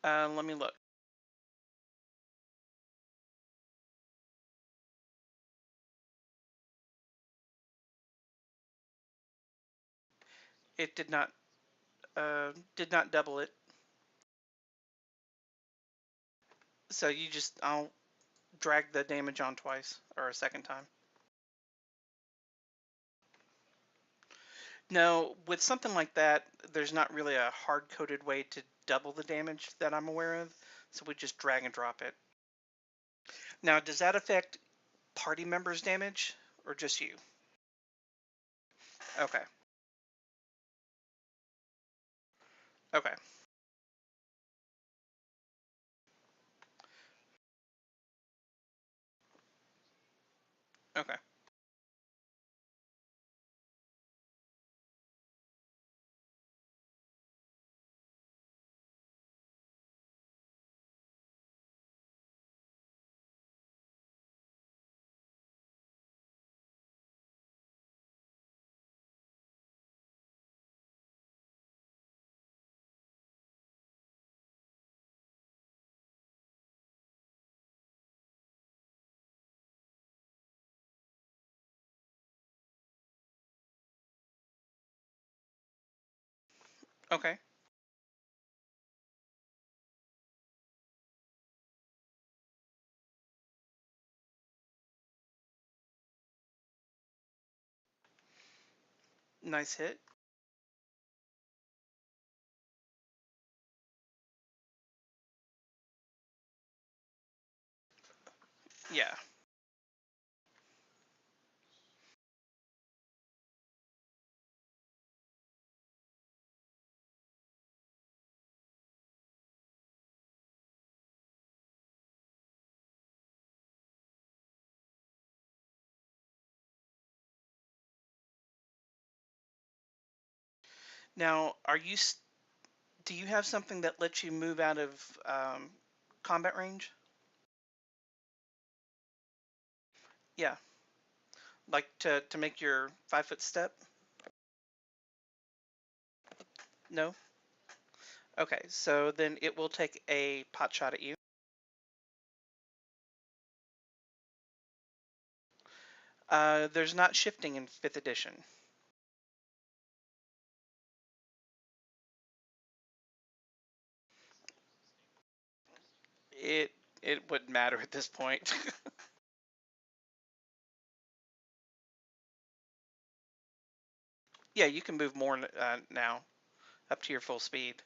Let me look. It did not double it. So I'll drag the damage on twice or a second time. No, with something like that, there's not really a hard-coded way to double the damage that I'm aware of, so we just drag and drop it. Now, does that affect party members' damage or just you? Okay. Okay. Okay. Okay. Nice hit. Yeah. Now, do you have something that lets you move out of combat range? Yeah. Like to make your 5-foot step? No? Okay, so then it will take a pot shot at you. There's not shifting in 5th edition. It it wouldn't matter at this point. Yeah, you can move more now, up to your full speed.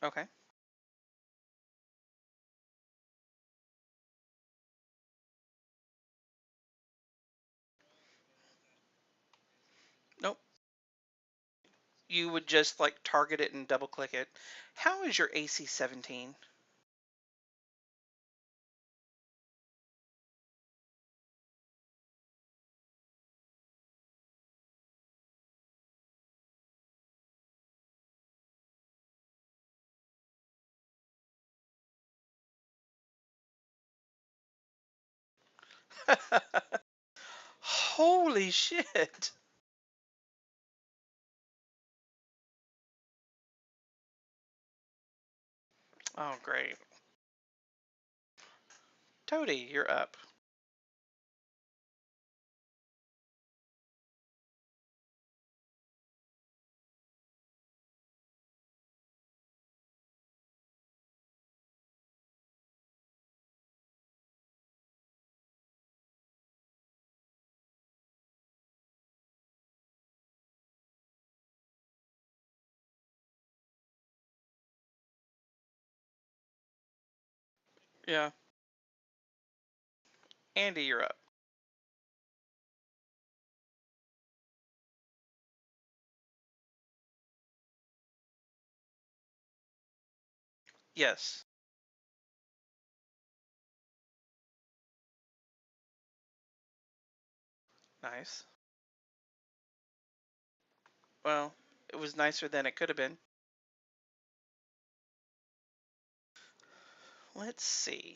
Okay. Nope. You would just like target it and double click it. How is your AC 17? Holy shit. Oh, great. Toady, you're up. Yeah. Andy, you're up. Yes. Nice. Well, it was nicer than it could have been. Let's see.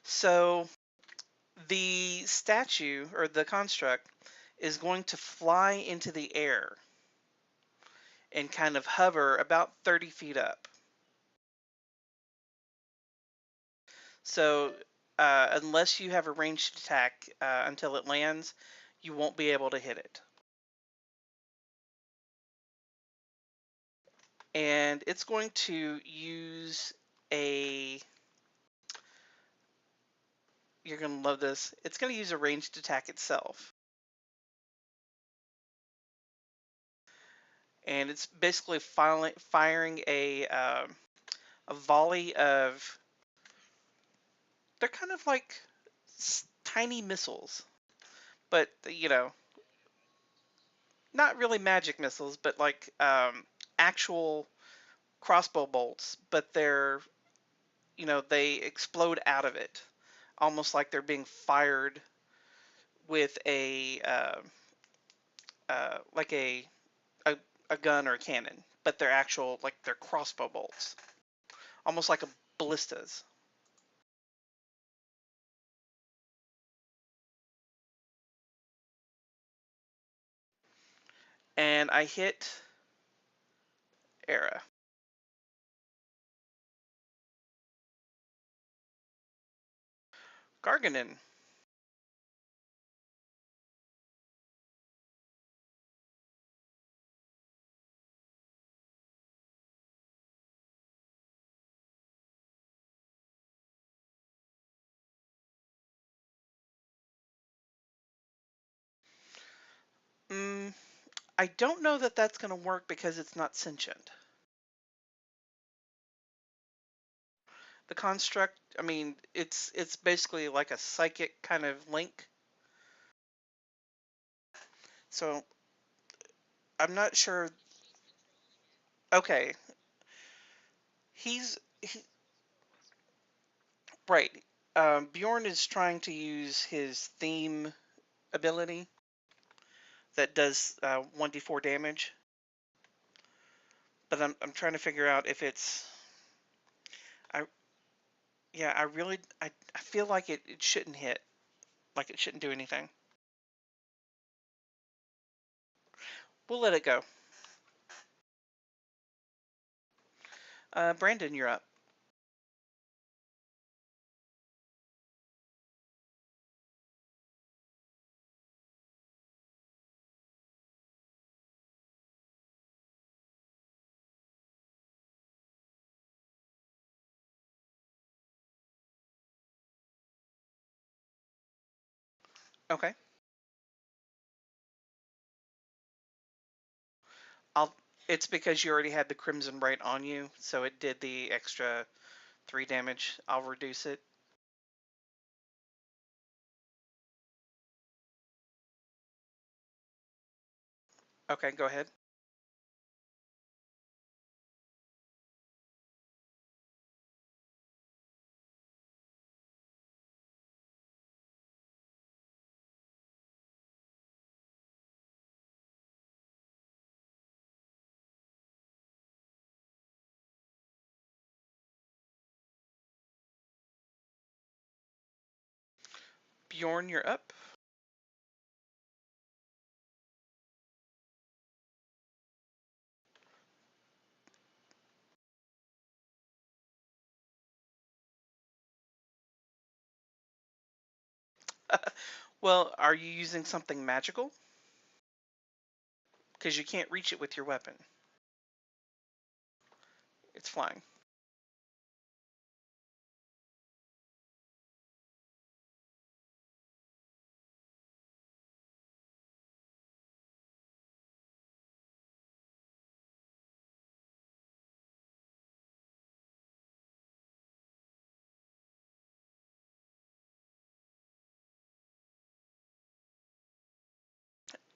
So the statue or the construct is going to fly into the air and kind of hover about 30 feet up. So unless you have a ranged attack until it lands, you won't be able to hit it. And it's going to use a. You're going to love this. It's going to use a ranged attack itself. And it's basically firing a volley of. They're kind of like tiny missiles, but not really magic missiles, but like actual crossbow bolts. But they explode out of it, almost like they're being fired with like a a gun or a cannon, but they're actual like they're crossbow bolts, almost like a ballistas. And I hit Era. Garganin. Mm, I don't know that that's going to work because it's not sentient. The construct, I mean, it's basically like a psychic kind of link. So I'm not sure. Okay, he right. Bjorn is trying to use his theme ability that does 1d4 damage, but I'm trying to figure out if it's. I Yeah, I feel like it shouldn't hit, like it shouldn't do anything. We'll let it go. Brandon, you're up. Okay. I'll. It's because you already had the Crimson Bright on you, so it did the extra 3 damage. I'll reduce it. Okay, go ahead. Bjorn, you're up. Well, are you using something magical? Because you can't reach it with your weapon. It's flying.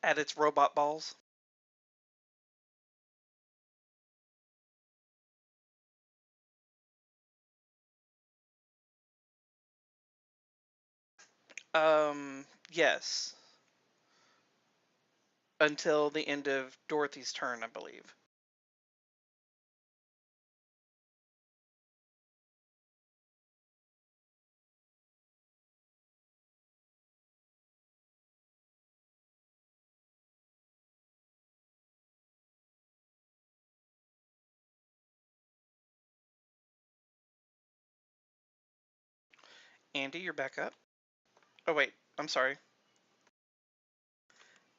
At its robot balls. Yes. Until the end of Dorothy's turn, I believe. Andy, you're back up. Oh wait, I'm sorry.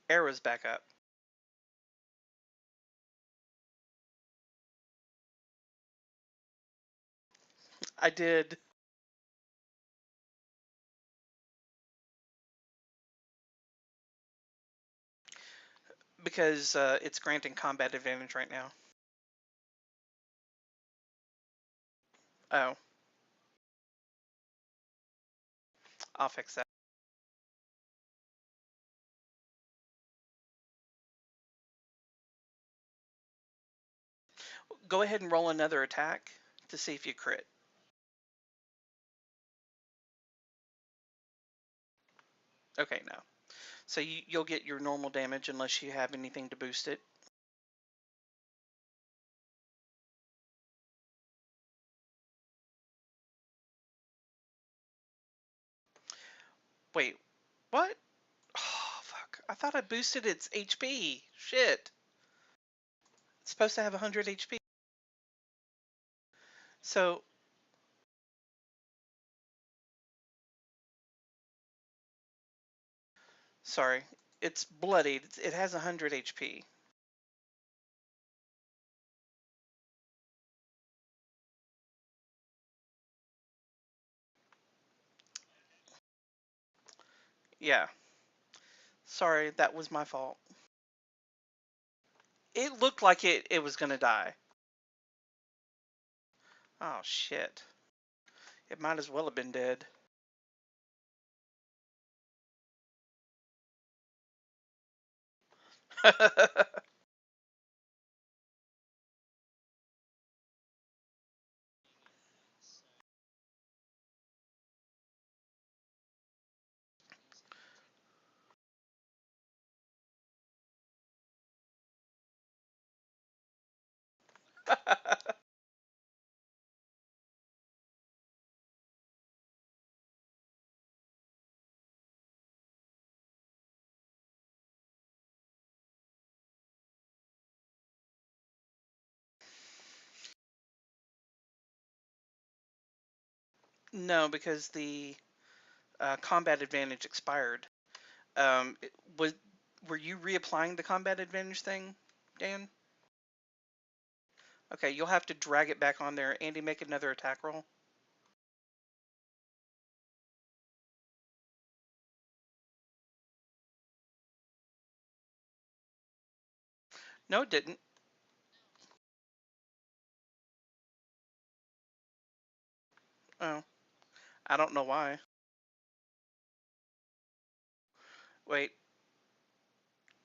Era's back up. I did. Because it's granting combat advantage right now. Oh, I'll fix that. Go ahead and roll another attack to see if you crit. Okay, no. So you'll get your normal damage unless you have anything to boost it. Wait, what? Oh, fuck. I thought I boosted its HP. Shit. It's supposed to have 100 HP. So, sorry. It's bloodied. It has 100 HP. Yeah. Sorry, that was my fault. It looked like it was gonna die. Oh, shit. It might as well have been dead. No, because the combat advantage expired. Um, was were you reapplying the combat advantage thing, Dan? Okay, you'll have to drag it back on there. Andy, make another attack roll. No, it didn't. Oh, I don't know why. Wait,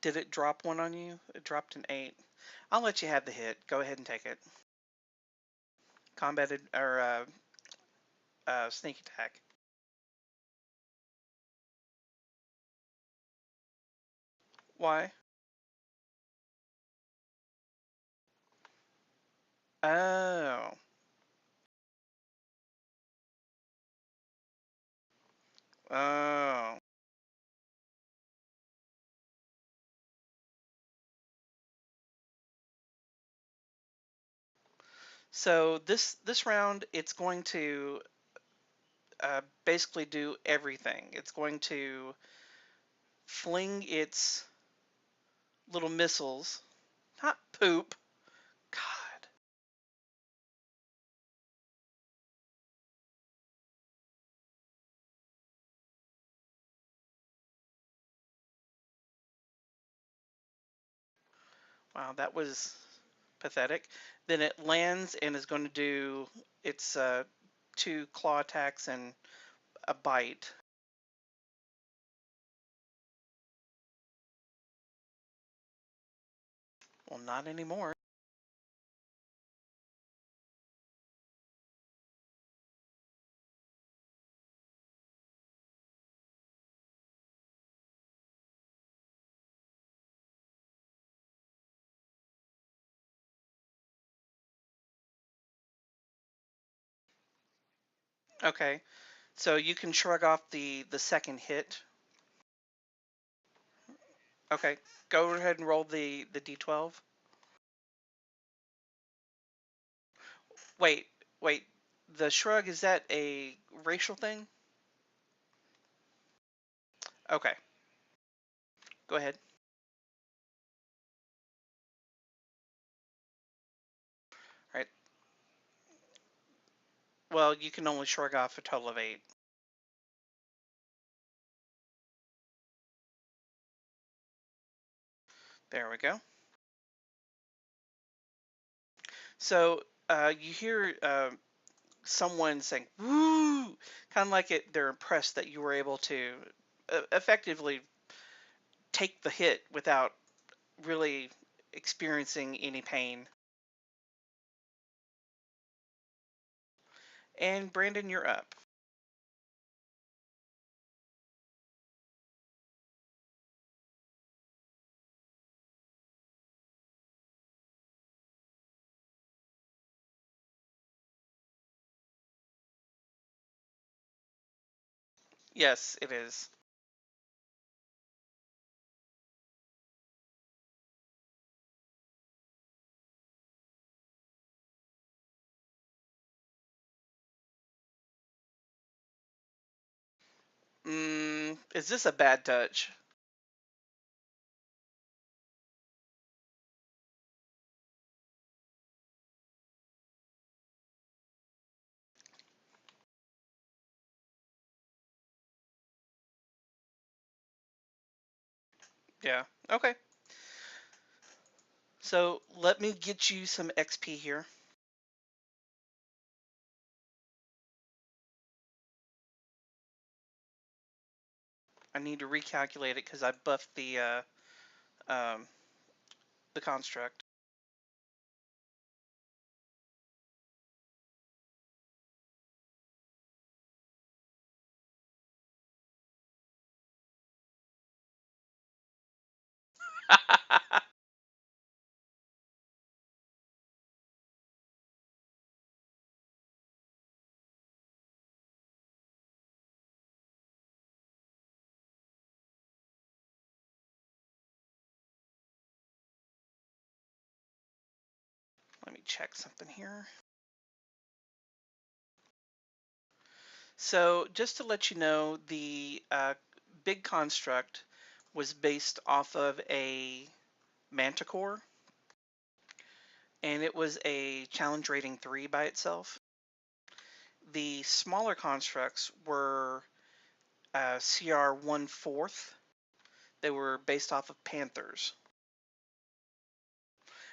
did it drop one on you? It dropped an 8. I'll let you have the hit. Go ahead and take it. Combat or sneak attack. Why? Oh. Oh. So this round, it's going to basically do everything. It's going to fling its little missiles, not poop. God. Wow, that was pathetic. Then it lands and is going to do its 2 claw attacks and a bite. Well, not anymore. Okay, so you can shrug off the second hit. Okay, go ahead and roll the d12. Wait, wait. The shrug, is that a racial thing? Okay, go ahead. All right. Well, you can only shrug off a total of 8. There we go. So you hear someone saying "woo," kind of like they're impressed that you were able to effectively take the hit without really experiencing any pain. And Brandon, you're up. Yes, it is. Is this a bad touch? Yeah. Okay. So let me get you some XP here. I need to recalculate it because I buffed um, the construct. Let me check something here. So just to let you know, the big construct was based off of a manticore, and it was a challenge rating 3 by itself. The smaller constructs were CR 1/4. They were based off of panthers.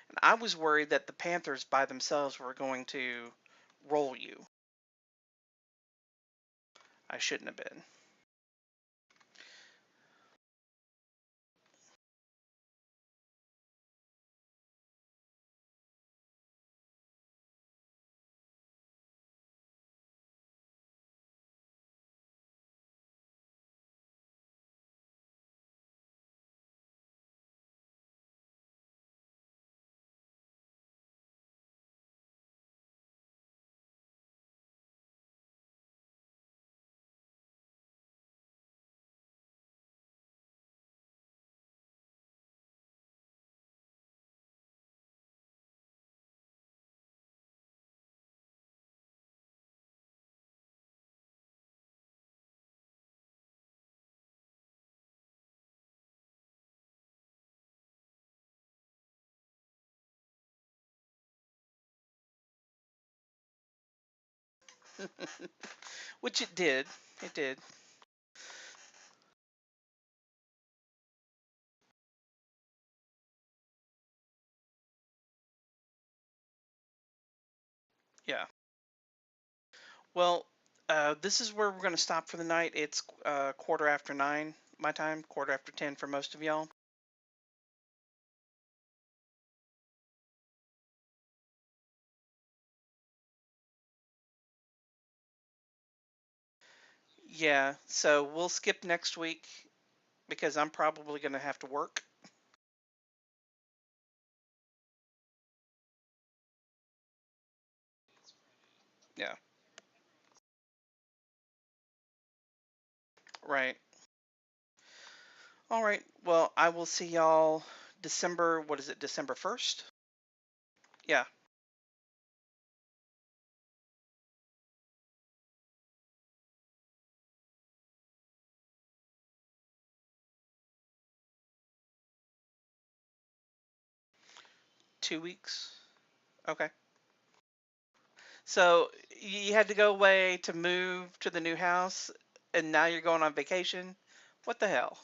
And I was worried that the panthers by themselves were going to roll you. I shouldn't have been. Which it did. It did. Yeah. Well, this is where we're going to stop for the night. It's 9:15 my time, 10:15 for most of y'all. Yeah, so we'll skip next week because I'm probably going to have to work. Yeah, right. All right. Well, I will see y'all December, what is it, December 1st? Yeah. 2 weeks. Okay. So you had to go away to move to the new house, and now you're going on vacation. What the hell?